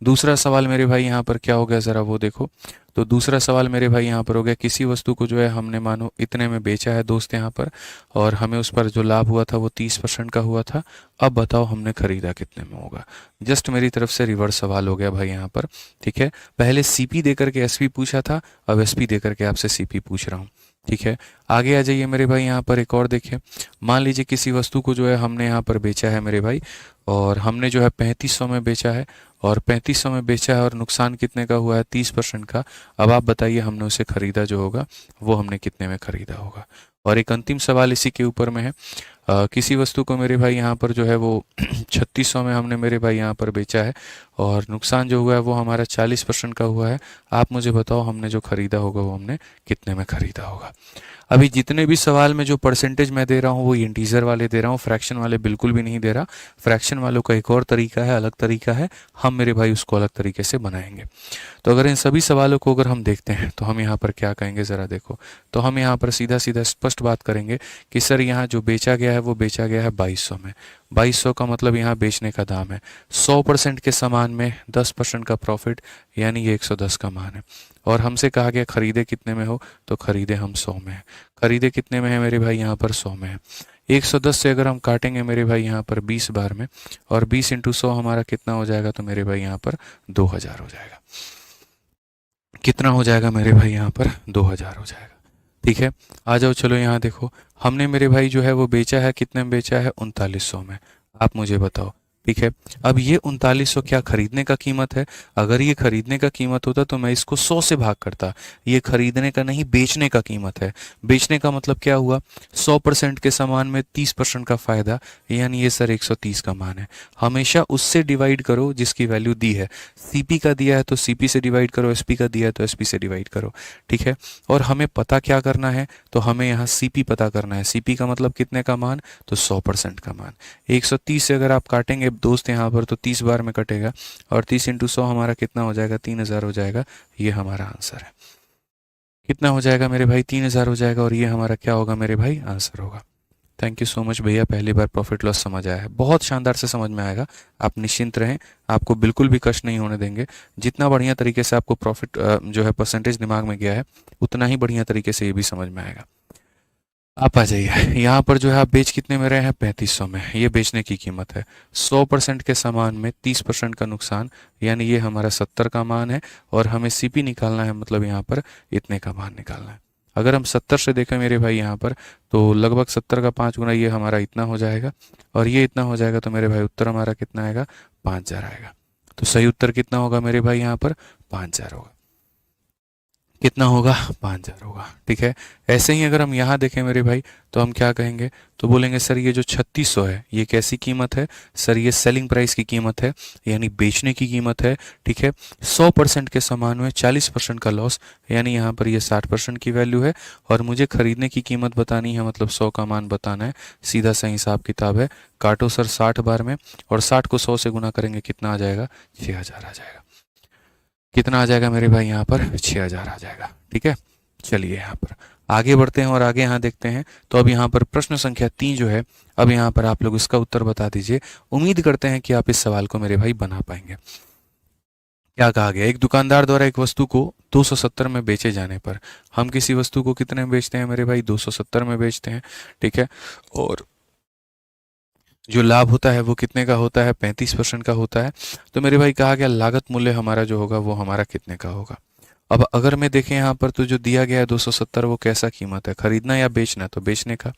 दूसरा सवाल मेरे भाई यहाँ पर क्या हो गया, ज़रा वो देखो। तो दूसरा सवाल मेरे भाई यहाँ पर हो गया, किसी वस्तु को जो है हमने मानो इतने में बेचा है दोस्त यहाँ पर, और हमें उस पर जो लाभ हुआ था वो 30% का हुआ था। अब बताओ हमने खरीदा कितने में होगा। जस्ट मेरी तरफ से रिवर्स सवाल हो गया भाई यहाँ पर। ठीक है, पहले सीपी दे करके एसपी पूछा था, अब एसपी दे करके आपसे सीपी पूछ रहा हूँ। ठीक है, आगे आ जाइए मेरे भाई, यहाँ पर एक और देखिए। मान लीजिए किसी वस्तु को जो है हमने यहाँ पर बेचा है मेरे भाई, और हमने जो है 3500 में बेचा है, और 3500 में बेचा है और नुकसान कितने का हुआ है, 30% का। अब आप बताइए हमने उसे खरीदा जो होगा वो हमने कितने में खरीदा होगा। और एक अंतिम सवाल इसी के ऊपर में है, किसी वस्तु को मेरे भाई यहाँ पर जो है वो 3600 में हमने मेरे भाई यहाँ पर बेचा है, और नुकसान जो हुआ है वो हमारा 40% का हुआ है। आप मुझे बताओ हमने जो खरीदा होगा वो हमने कितने में खरीदा होगा। अभी जितने भी सवाल में जो परसेंटेज मैं दे रहा हूँ वो इंटीजर वाले दे रहा हूँ, फ्रैक्शन वाले बिल्कुल भी नहीं दे रहा। फ्रैक्शन वालों का एक और तरीका है, अलग तरीका है, हम मेरे भाई उसको अलग तरीके से बनाएंगे। तो अगर इन सभी सवालों को अगर हम देखते हैं तो हम यहाँ पर क्या कहेंगे, ज़रा देखो। तो हम यहाँ पर सीधा सीधा स्पष्ट बात करेंगे कि सर यहाँ जो बेचा गया है वो बेचा गया है 2200 में। 2200 का मतलब यहाँ बेचने का दाम है। 100% के सामान में 10% का प्रॉफिट, यानी ये 110 का मान है। और हमसे कहा गया खरीदे कितने में हो, तो खरीदे हम 100 में है। खरीदे कितने में है मेरे भाई, यहाँ पर 100 में है। 110 से अगर हम काटेंगे मेरे भाई यहाँ पर 20 बार में, और 20 इंटू 100 हमारा कितना हो जाएगा, तो मेरे भाई यहाँ पर 2000 हो जाएगा। कितना हो जाएगा मेरे भाई यहाँ पर, 2000 हो जाएगा। ठीक है, आ जाओ चलो यहाँ देखो, हमने मेरे भाई जो है वो बेचा है, कितने में बेचा है, 3900 में। आप मुझे बताओ। ठीक है, अब ये 3900 क्या खरीदने का कीमत है? अगर ये खरीदने का कीमत होता तो मैं इसको 100 से भाग करता। ये खरीदने का नहीं, बेचने का कीमत है। बेचने का मतलब क्या हुआ, 100% के सामान में 30% का फायदा, यानी ये सर 130 का मान है। हमेशा उससे डिवाइड करो जिसकी वैल्यू दी है। सीपी का दिया है तो सीपी से डिवाइड करो, एसपी का दिया है तो एसपी से डिवाइड करो। ठीक है, और हमें पता क्या करना है, तो हमें यहाँ सीपी पता करना है। सीपी का मतलब कितने का मान, तो 100% का मान। 130 से अगर आप काटेंगे दोस्त यहाँ पर तो 30 बार में कटेगा, और 30 इंटू 100 हमारा कितना हो जाएगा, 3000 हो जाएगा। ये हमारा आंसर है। कितना हो जाएगा मेरे भाई, 3000 हो जाएगा, और ये हमारा क्या होगा मेरे भाई, आंसर होगा। थैंक यू सो मच भैया, पहली बार प्रॉफिट लॉस समझ आया है, बहुत शानदार से समझ में आएगा। आप निश्चिंत रहें, आपको बिल्कुल भी कष्ट नहीं होने देंगे। जितना बढ़िया तरीके से आपको प्रॉफिट जो है परसेंटेज दिमाग में गया है, उतना ही बढ़िया तरीके से ये भी समझ में आएगा। आप आ जाइए यहाँ पर, जो है आप बेच कितने में रहे हैं, 3500 में। ये बेचने की कीमत है। 100% के सामान में 30% का नुकसान, यानी ये हमारा 70 का मान है, और हमें सीपी निकालना है, मतलब यहाँ पर इतने का मान निकालना है। अगर हम 70 से देखें मेरे भाई यहाँ पर, तो लगभग 70 का 5 गुना ये हमारा इतना हो जाएगा, और ये इतना हो जाएगा, तो मेरे भाई उत्तर हमारा कितना आएगा, 5000 आएगा। तो सही उत्तर कितना होगा मेरे भाई यहाँ पर, 5000 होगा। कितना होगा, 5000 होगा। ठीक है, ऐसे ही अगर हम यहाँ देखें मेरे भाई, तो हम क्या कहेंगे, तो बोलेंगे सर ये जो 3600 है ये कैसी कीमत है, सर ये सेलिंग प्राइस की कीमत है, यानी बेचने की कीमत है। ठीक है, 100% के सामान में 40% का लॉस, यानी यहाँ पर ये 60% की वैल्यू है, और मुझे खरीदने की कीमत बतानी है, मतलब 100 का मान बताना है। सीधा सा हिसाब किताब है, काटो सर 60 बार में, और 60 को 100 से गुना करेंगे, कितना आ जाएगा, 6000 आ जाएगा। कितना आ जाएगा मेरे भाई यहाँ पर, 6000 आ जाएगा। ठीक है, चलिए यहाँ पर आगे बढ़ते हैं और आगे यहाँ देखते हैं। तो अब यहाँ पर प्रश्न संख्या 3 जो है, अब यहाँ पर आप लोग इसका उत्तर बता दीजिए। उम्मीद करते हैं कि आप इस सवाल को मेरे भाई बना पाएंगे। क्या कहा गया, एक दुकानदार द्वारा एक वस्तु को 270 में बेचे जाने पर हम किसी वस्तु को कितने में बेचते हैं मेरे भाई, 270 में बेचते हैं। ठीक है, और जो लाभ होता है वो कितने का होता है, 35% का होता है। तो मेरे भाई कहा गया लागत मूल्य हमारा जो होगा वो हमारा कितने का होगा। अब अगर मैं देखें यहाँ पर तो जो दिया गया है 270 वो कैसा कीमत है, खरीदना या बेचना, तो बेचने का,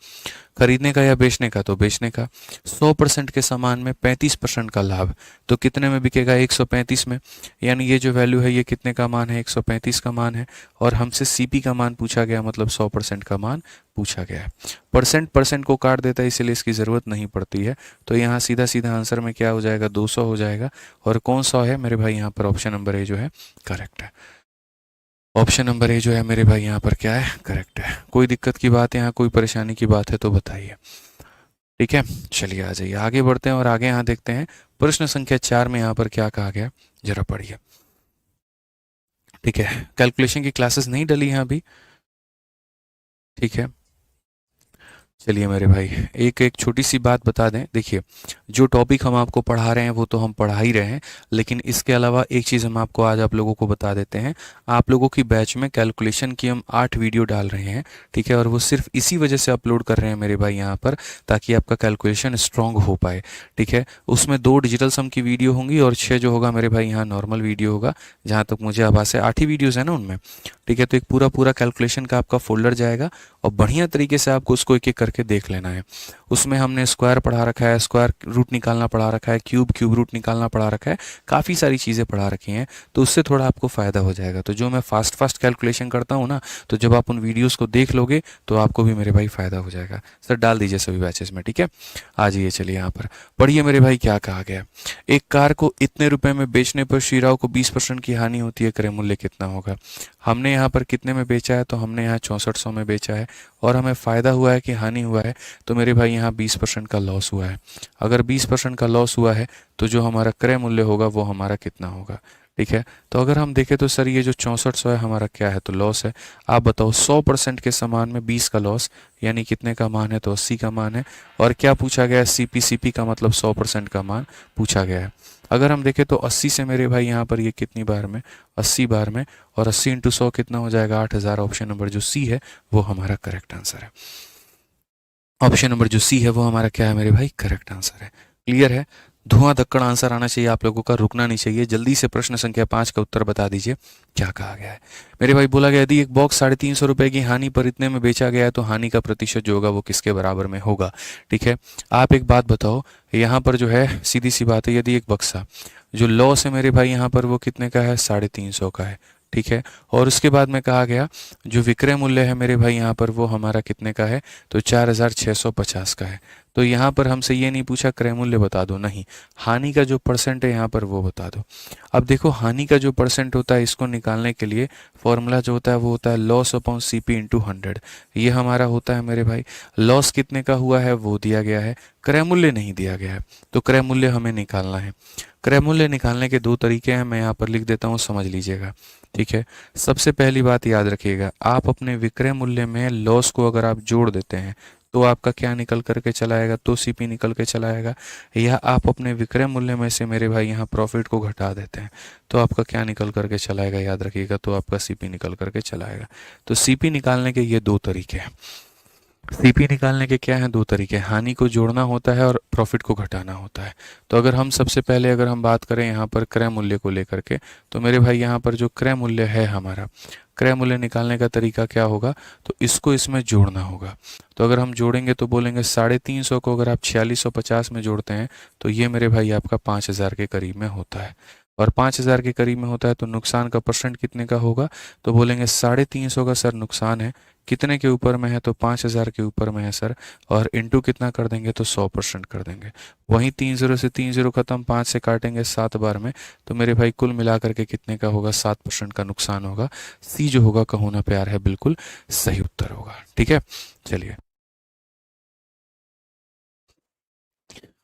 खरीदने का या बेचने का, तो बेचने का। 100% के सामान में 35% का लाभ, तो कितने में बिकेगा, 135 में। यानी ये जो वैल्यू है ये कितने का मान है, 135 का मान है। और हमसे सीपी का मान पूछा गया, मतलब 100% का मान पूछा गया है। परसेंट परसेंट को काट देता है इसलिए इसकी ज़रूरत नहीं पड़ती है। तो यहाँ सीधा सीधा आंसर में क्या हो जाएगा, 200 हो जाएगा। और कौन सा है मेरे भाई, यहाँ पर ऑप्शन नंबर ए जो है करेक्ट है। ऑप्शन नंबर ए जो है मेरे भाई यहाँ पर क्या है, करेक्ट है। कोई दिक्कत की बात है यहाँ, कोई परेशानी की बात है तो बताइए। ठीक है, चलिए आ जाइए आगे बढ़ते हैं और आगे यहाँ देखते हैं प्रश्न संख्या 4 में यहाँ पर क्या कहा गया, जरा पढ़िए। ठीक है, कैलकुलेशन की क्लासेस नहीं डली हैं अभी। ठीक है, चलिए मेरे भाई एक एक छोटी सी बात बता दें। देखिए, जो टॉपिक हम आपको पढ़ा रहे हैं वो तो हम पढ़ा ही रहे हैं, लेकिन इसके अलावा एक चीज़ हम आपको आज आप लोगों को बता देते हैं। आप लोगों की बैच में कैलकुलेशन की हम 8 वीडियो डाल रहे हैं। ठीक है, और वो सिर्फ इसी वजह से अपलोड कर रहे हैं मेरे भाई यहाँ पर, ताकि आपका कैलकुलेशन स्ट्रांग हो पाए। ठीक है, उसमें 2 डिजिटल सम की वीडियो होंगी और 6 जो होगा मेरे भाई यहाँ नॉर्मल वीडियो होगा। जहाँ तक मुझे आभास है 8 ही वीडियोज़ है ना उनमें। ठीक है, तो एक पूरा पूरा कैलकुलेशन का आपका फोल्डर जाएगा और बढ़िया तरीके से आपको उसको एक एक करके देख लेना है। उसमें हमने स्क्वायर पढ़ा रखा है, स्क्वायर रूट निकालना पढ़ा रखा है, क्यूब क्यूब रूट निकालना पढ़ा रखा है, काफ़ी सारी चीज़ें पढ़ा रखी हैं। तो उससे थोड़ा आपको फ़ायदा हो जाएगा। तो जो मैं फास्ट फास्ट कैलकुलेशन करता हूँ ना, तो जब आप उन वीडियोज़ को देख लोगे तो आपको भी मेरे भाई फ़ायदा हो जाएगा। सर डाल दीजिए सभी बैचेस में। ठीक है, आ जाइए, चलिए यहाँ पर पढ़िए मेरे भाई क्या कहा गया। एक कार को इतने रुपए में बेचने पर श्रीराव को 20% की हानि होती है, क्रय मूल्य कितना होगा। हमने यहाँ पर कितने में बेचा है, तो हमने यहाँ 6400 में बेचा है और हमें फ़ायदा हुआ है कि हानि हुआ है, तो मेरे भाई यहाँ 20% का लॉस हुआ है। अगर 20% का लॉस हुआ है तो जो हमारा क्रय मूल्य होगा वो हमारा कितना होगा। ठीक है, तो अगर हम देखें तो सर ये जो 6400 है हमारा क्या है, तो लॉस है। आप बताओ 100% के सामान में 20 का लॉस, यानी कितने का मान है, तो 80 का मान है। और क्या पूछा गया है, सीपी का मतलब 100% का मान पूछा गया है। अगर हम देखें तो 80 से मेरे भाई यहाँ पर ये कितनी बार में, 80 बार में, और 80 इंटू 100 कितना हो जाएगा, 8000। ऑप्शन नंबर जो सी है वो हमारा करेक्ट आंसर है। ऑप्शन नंबर जो सी है वो हमारा क्या है मेरे भाई, करेक्ट आंसर है। क्लियर है, धुआं धक्कड़ आंसर आना चाहिए आप लोगों का, रुकना नहीं चाहिए। जल्दी से प्रश्न संख्या 5 का उत्तर बता दीजिए क्या कहा गया है। मेरे भाई बोला गया यदि एक बॉक्स 350 रुपए की हानि पर इतने में बेचा गया है तो हानि का प्रतिशत जो होगा वो किसके बराबर में होगा। ठीक है, आप एक बात बताओ, यहाँ पर जो है सीधी सी बात है, यदि एक बक्सा जो लॉस है मेरे भाई यहाँ पर वो कितने का है, 350 का है। ठीक है, और उसके बाद में कहा गया जो विक्रय मूल्य है मेरे भाई यहाँ पर वो हमारा कितने का है, तो 4650 का है। तो यहाँ पर हमसे ये नहीं पूछा क्रय मूल्य बता दो, नहीं, हानि का जो परसेंट है यहाँ पर वो बता दो। अब देखो हानि का जो परसेंट होता है इसको निकालने के लिए फॉर्मूला जो होता है वो होता है लॉस अपॉन सीपी इंटू 100। ये हमारा होता है मेरे भाई, लॉस कितने का हुआ है वो दिया गया है, क्रय मूल्य नहीं दिया गया है, तो क्रय मूल्य हमें निकालना है। क्रय मूल्य निकालने के 2 तरीके हैं, मैं यहाँ पर लिख देता हूँ, समझ लीजिएगा। ठीक है, सबसे पहली बात याद रखिएगा, आप अपने विक्रय मूल्य में लॉस को अगर आप जोड़ देते हैं तो आपका क्या निकल करके चला आएगा, तो सीपी निकल के चला आएगा। या आप अपने विक्रय मूल्य में से मेरे भाई यहाँ प्रॉफिट को घटा देते हैं तो आपका क्या निकल करके चला आएगा, याद रखिएगा, तो आपका सीपी निकल करके चला आएगा। तो सीपी निकालने के ये 2 तरीके हैं। सीपी निकालने के क्या हैं, 2 तरीके, हानि को जोड़ना होता है और प्रॉफिट को घटाना होता है। तो अगर हम सबसे पहले अगर हम बात करें यहाँ पर क्रय मूल्य को लेकर के, तो मेरे भाई यहाँ पर जो क्रय मूल्य है हमारा, क्रय मूल्य निकालने का तरीका क्या होगा, तो इसको इसमें जोड़ना होगा। तो अगर हम जोड़ेंगे तो बोलेंगे 350 को अगर आप 4650 में जोड़ते हैं तो ये मेरे भाई आपका 5000 के करीब में होता है। और 5000 के करीब में होता है तो नुकसान का परसेंट कितने का होगा, तो बोलेंगे 350 का सर नुकसान है, कितने के ऊपर में है, तो 5000 के ऊपर में है सर, और इंटू कितना कर देंगे, तो 100% कर देंगे। वहीं 30 से 30 खत्म, 5 से काटेंगे 7 बार में, तो मेरे भाई कुल मिलाकर के कितने का होगा, 7% का नुकसान होगा। सी जो होगा कहो ना प्यार है बिल्कुल सही उत्तर होगा। ठीक है, चलिए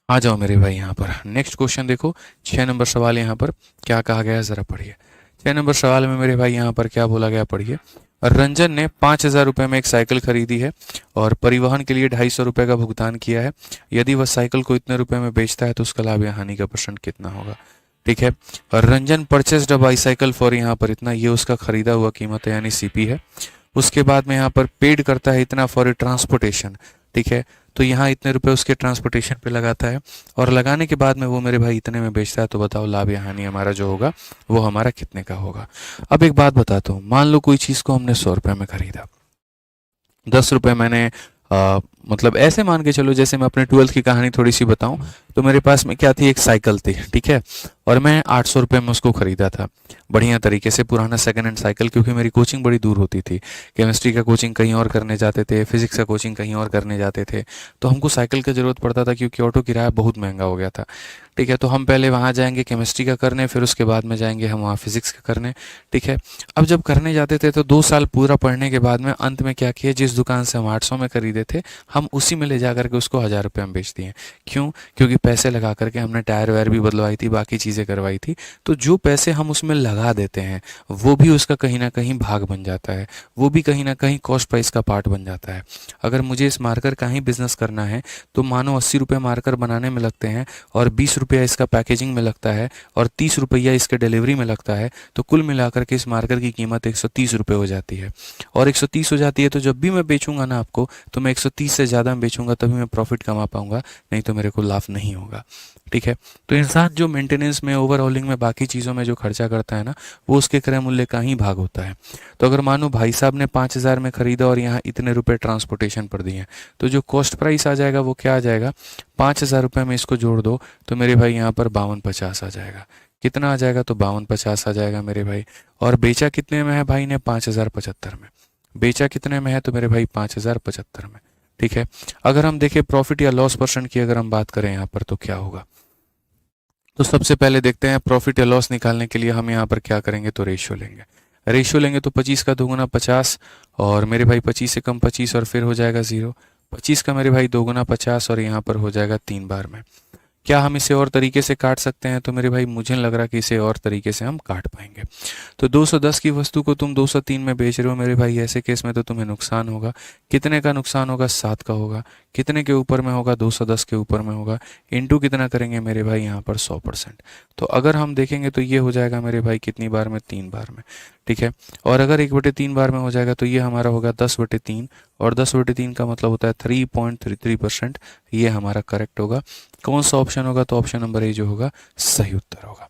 आ जाओ मेरे भाई यहाँ पर नेक्स्ट क्वेश्चन देखो। 6 नंबर सवाल यहाँ पर क्या कहा गया है, जरा पढ़िए। 6 नंबर सवाल में मेरे भाई यहाँ पर क्या बोला गया, पढ़िए। रंजन ने 5000 रुपये में एक साइकिल खरीदी है और परिवहन के लिए 250 रुपये का भुगतान किया है। यदि वह साइकिल को इतने रुपए में बेचता है तो उसका लाभ या हानि का परसेंट कितना होगा। ठीक है। और Ranjan purchased a bicycle for, यहाँ पर इतना, ये उसका खरीदा हुआ कीमत है यानी सीपी है। उसके बाद में यहाँ पर पेड करता है इतना फॉर ए ट्रांसपोर्टेशन, ठीक है। तो यहाँ इतने रुपए उसके ट्रांसपोर्टेशन पे लगाता है, और लगाने के बाद में वो मेरे भाई इतने में बेचता है। तो बताओ लाभ या हानि हमारा जो होगा वो हमारा कितने का होगा। अब एक बात बताता हूँ, मान लो कोई चीज़ को हमने 100 रुपये में खरीदा, 10 रुपये मैंने मतलब ऐसे मान के चलो, जैसे मैं अपने 12th की कहानी थोड़ी सी बताऊं, तो मेरे पास में क्या थी, एक साइकिल थी, ठीक है। और मैं 800 रुपये में उसको खरीदा था, बढ़िया तरीके से, पुराना सेकंड हैंड साइकिल, क्योंकि मेरी कोचिंग बड़ी दूर होती थी। केमिस्ट्री का कोचिंग कहीं और करने जाते थे, फिजिक्स का कोचिंग कहीं और करने जाते थे, तो हमको साइकिल की ज़रूरत पड़ता था, क्योंकि ऑटो किराया बहुत महंगा हो गया था, ठीक है। तो हम पहले वहाँ जाएंगे केमिस्ट्री का करने, फिर उसके बाद में जाएंगे हम वहाँ फिजिक्स का करने, ठीक है। अब जब करने जाते थे तो 2 साल पूरा पढ़ने के बाद में अंत में क्या किया, जिस दुकान से हम 800 में खरीदे थे, हम उसी में ले जा करके उसको 1000 रुपये में बेच दिए। क्यों? क्योंकि पैसे लगा करके हमने टायर वायर भी बदलवाई थी, बाकी चीज़ें करवाई थी। तो जो पैसे हम उसमें लगा देते हैं वो भी उसका कहीं ना कहीं भाग बन जाता है, वो भी कहीं ना कहीं कॉस्ट प्राइस का पार्ट बन जाता है। अगर मुझे इस मार्कर का ही बिजनेस करना है, तो मानो 80 रुपये मार्कर बनाने में लगते हैं, और 20 रुपया इसका पैकेजिंग में लगता है, और 30 रुपया इसके डिलीवरी में लगता है, तो कुल मिलाकर के इस मार्कर की कीमत 130 रुपये हो जाती है। और 130 हो जाती है, तो जब भी मैं बेचूंगा ना आपको, तो मैं 130 से ज़्यादा में बेचूंगा, तभी मैं प्रॉफिट कमा पाऊंगा, नहीं तो मेरे को लाभ नहीं होगा, ठीक है। तो इंसान जो मेंटेनेंस में, ओवरऑलिंग में, बाकी चीज़ों में जो खर्चा करता है ना, वो उसके क्रय मूल्य का ही भाग होता है। तो अगर मानो भाई साहब ने 5000 में खरीदा और यहाँ इतने रुपए ट्रांसपोर्टेशन पर दिए हैं, तो जो कॉस्ट प्राइस आ जाएगा वो क्या आ जाएगा, 5000 रुपये में इसको जोड़ दो तो मेरे भाई यहाँ पर 5250 आ जाएगा। कितना आ जाएगा, तो 5250 आ जाएगा मेरे भाई। और बेचा कितने में है भाई ने, 5075 में। बेचा कितने में है, तो मेरे भाई 5075 में, ठीक है। अगर हम देखें प्रॉफिट या लॉस परसेंट की अगर हम बात करें यहाँ पर, तो क्या होगा। तो सबसे पहले देखते हैं प्रॉफिट या लॉस निकालने के लिए हम यहाँ पर क्या करेंगे, तो रेशियो लेंगे। रेशियो लेंगे तो 25 का दोगुना 50, और मेरे भाई 25 से कम 25, और फिर हो जाएगा 0। 25 का मेरे भाई दोगुना 50, और यहाँ पर हो जाएगा 3 बार में। क्या हम इसे और तरीके से काट सकते हैं, तो मेरे भाई मुझे नहीं लग रहा कि इसे और तरीके से हम काट पाएंगे। तो 210 की वस्तु को तुम 203 में बेच रहे हो मेरे भाई, ऐसे केस में तो तुम्हें नुकसान होगा। कितने का नुकसान होगा, 7 का होगा। कितने के ऊपर में होगा, 210 के ऊपर में होगा। इंटू कितना करेंगे मेरे भाई, यहाँ पर 100%। तो अगर हम देखेंगे तो ये हो जाएगा मेरे भाई कितनी बार में, 3 बार में, ठीक है। और अगर 1/3 बार में हो जाएगा तो ये हमारा होगा 10/3, और 10/3 का मतलब होता है 3.33%। ये हमारा करेक्ट होगा। कौन सा ऑप्शन होगा, तो ऑप्शन नंबर ए जो होगा सही उत्तर होगा।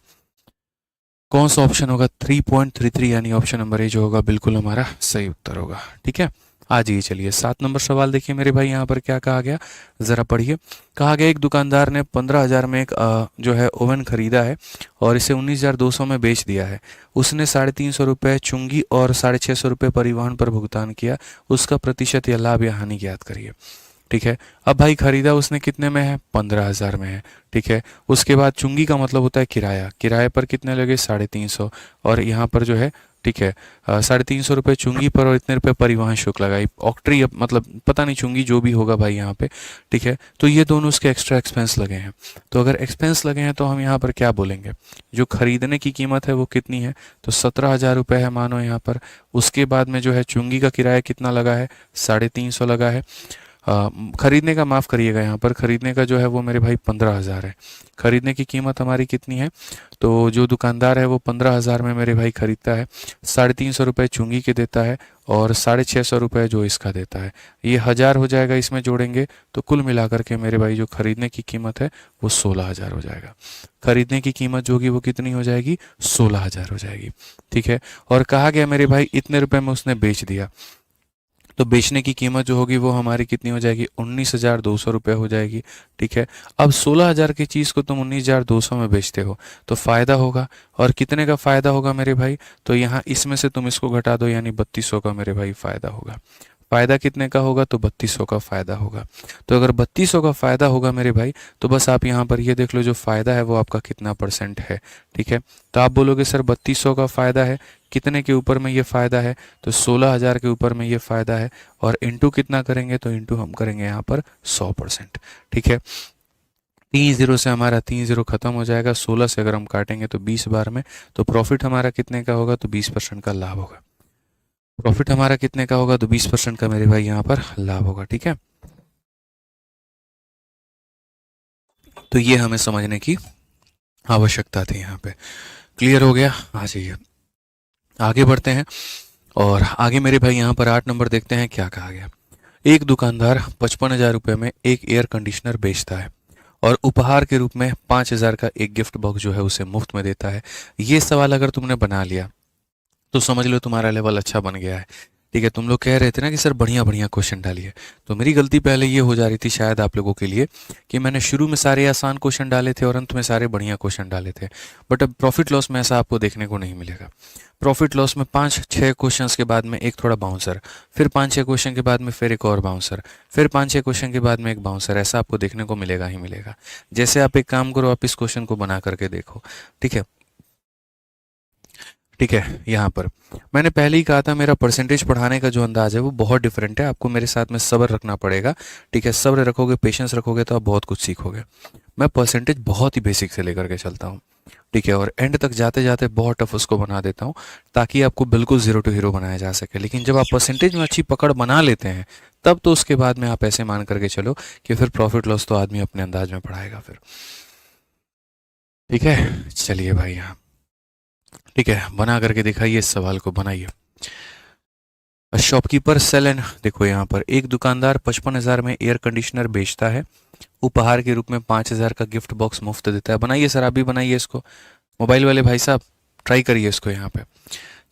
कौन सा ऑप्शन होगा, 3.33, यानी ऑप्शन नंबर ए जो होगा बिल्कुल हमारा सही उत्तर होगा, ठीक है। आ जाइए, चलिए 7 नंबर सवाल देखिए मेरे भाई, यहाँ पर क्या कहा गया, ज़रा पढ़िए। कहा गया एक दुकानदार ने 15,000 में एक जो है ओवन खरीदा है, और इसे 19,200 में बेच दिया है। उसने 350 रुपये चुंगी और 650 रुपये परिवहन पर भुगतान किया। उसका प्रतिशत या लाभ या हानि ज्ञात करिए, ठीक है। अब भाई खरीदा उसने कितने में है, 15,000 में है, ठीक है। उसके बाद चुंगी का मतलब होता है किराया, किराए पर कितने लगे, 350, और यहाँ पर जो है, ठीक है, 350 रुपये चुंगी पर, और इतने रुपये परिवहन शुल्क लगाई, ऑक्ट्री मतलब पता नहीं, चुंगी जो भी होगा भाई यहाँ पे, ठीक है। तो ये दोनों उसके एक्स्ट्रा एक्सपेंस लगे हैं। तो अगर एक्सपेंस लगे हैं तो हम यहाँ पर क्या बोलेंगे, जो खरीदने की कीमत है वो कितनी है, तो 17,000 रुपये है मानो यहाँ पर। उसके बाद में जो है चुंगी का किराया कितना लगा है, 350 लगा है। खरीदने का माफ़ करिएगा, यहाँ पर खरीदने का जो है वो मेरे भाई 15,000 है। खरीदने की कीमत हमारी कितनी है, तो जो दुकानदार है वो 15,000 में मेरे भाई खरीदता है, 350 रुपये चुंगी के देता है, और 650 रुपये जो इसका देता है। ये 1000 हो जाएगा, इसमें जोड़ेंगे तो कुल मिलाकर के मेरे भाई जो खरीदने की कीमत है वो 16,000 हो जाएगा। खरीदने की कीमत जो होगी वो कितनी हो जाएगी, 16,000 हो जाएगी, ठीक है। और कहा गया मेरे भाई इतने रुपए में उसने बेच दिया, तो बेचने की कीमत जो होगी वो हमारी कितनी हो जाएगी, 19,200 रुपये हो जाएगी, ठीक है। अब 16,000 की चीज़ को तुम 19,200 में बेचते हो तो फ़ायदा होगा, और कितने का फ़ायदा होगा मेरे भाई, तो यहाँ इसमें से तुम इसको घटा दो, यानी 3200 का मेरे भाई फ़ायदा होगा। फ़ायदा कितने का होगा, तो 3200 का फ़ायदा होगा। तो अगर 3200 का फ़ायदा होगा मेरे भाई, तो बस आप यहाँ पर ये देख लो जो फ़ायदा है वो आपका कितना % है, ठीक है। तो आप बोलोगे सर 3200 का फ़ायदा है, कितने के ऊपर में ये फ़ायदा है, तो 16,000 के ऊपर में ये फ़ायदा है, और इंटू कितना करेंगे, तो इंटू हम करेंगे यहाँ पर 100%, ठीक है। 3 0 से हमारा 3 0 खत्म हो जाएगा, 16 से अगर हम काटेंगे तो 20 बार में, तो प्रॉफिट हमारा कितने का होगा, तो 20% का लाभ होगा। प्रॉफिट हमारा कितने का होगा, तो 20% का मेरे भाई यहाँ पर लाभ होगा, ठीक है। तो ये हमें समझने की आवश्यकता थी यहाँ पे। क्लियर हो गया? आ जाइए आगे बढ़ते हैं। और आगे मेरे भाई यहाँ पर 8 नंबर देखते हैं क्या कहा गया। एक दुकानदार 55,000 रुपये में एक एयर कंडीशनर बेचता है और उपहार के रूप में 5,000 का एक गिफ्ट बॉक्स जो है उसे मुफ्त में देता है। ये सवाल अगर तुमने बना लिया तो समझ लो तुम्हारा लेवल अच्छा बन गया है। ठीक है, तुम लोग कह रहे थे ना कि सर बढ़िया बढ़िया क्वेश्चन डालिए, तो मेरी गलती पहले ये हो जा रही थी शायद आप लोगों के लिए कि मैंने शुरू में सारे आसान क्वेश्चन डाले थे और अंत में सारे बढ़िया क्वेश्चन डाले थे। बट अब प्रॉफिट लॉस में ऐसा आपको देखने को नहीं मिलेगा। प्रॉफिट लॉस में 5-6 क्वेश्चंस के बाद में एक थोड़ा बाउंसर, फिर 5-6 क्वेश्चन के बाद में फिर एक और बाउंसर, फिर 5-6 क्वेश्चन के बाद में एक बाउंसर, ऐसा आपको देखने को मिलेगा ही मिलेगा। जैसे आप एक काम करो, आप इस क्वेश्चन को बना करके देखो। ठीक है, ठीक है, यहाँ पर मैंने पहले ही कहा था मेरा परसेंटेज पढ़ाने का जो अंदाज है वो बहुत डिफरेंट है। आपको मेरे साथ में सब्र रखना पड़ेगा। ठीक है, सब्र रखोगे, पेशेंस रखोगे तो आप बहुत कुछ सीखोगे। मैं परसेंटेज बहुत ही बेसिक से लेकर के चलता हूँ। ठीक है, और एंड तक जाते जाते बहुत टफ उसको बना देता हूँ ताकि आपको बिल्कुल जीरो टू हीरो बनाया जा सके। लेकिन जब आप परसेंटेज में अच्छी पकड़ बना लेते हैं तब तो उसके बाद में आप ऐसे मान करके चलो कि फिर प्रॉफिट लॉस तो आदमी अपने अंदाज में पढ़ाएगा फिर। ठीक है, चलिए भाई यहाँ, ठीक है, बना करके दिखाइए, इस सवाल को बनाइए। शॉपकीपर सेल एंड, देखो यहाँ पर एक दुकानदार 55,000 में एयर कंडीशनर बेचता है, उपहार के रूप में 5,000 का गिफ्ट बॉक्स मुफ्त देता है। बनाइए सर, आप भी बनाइए इसको, मोबाइल वाले भाई साहब ट्राई करिए इसको यहाँ पे।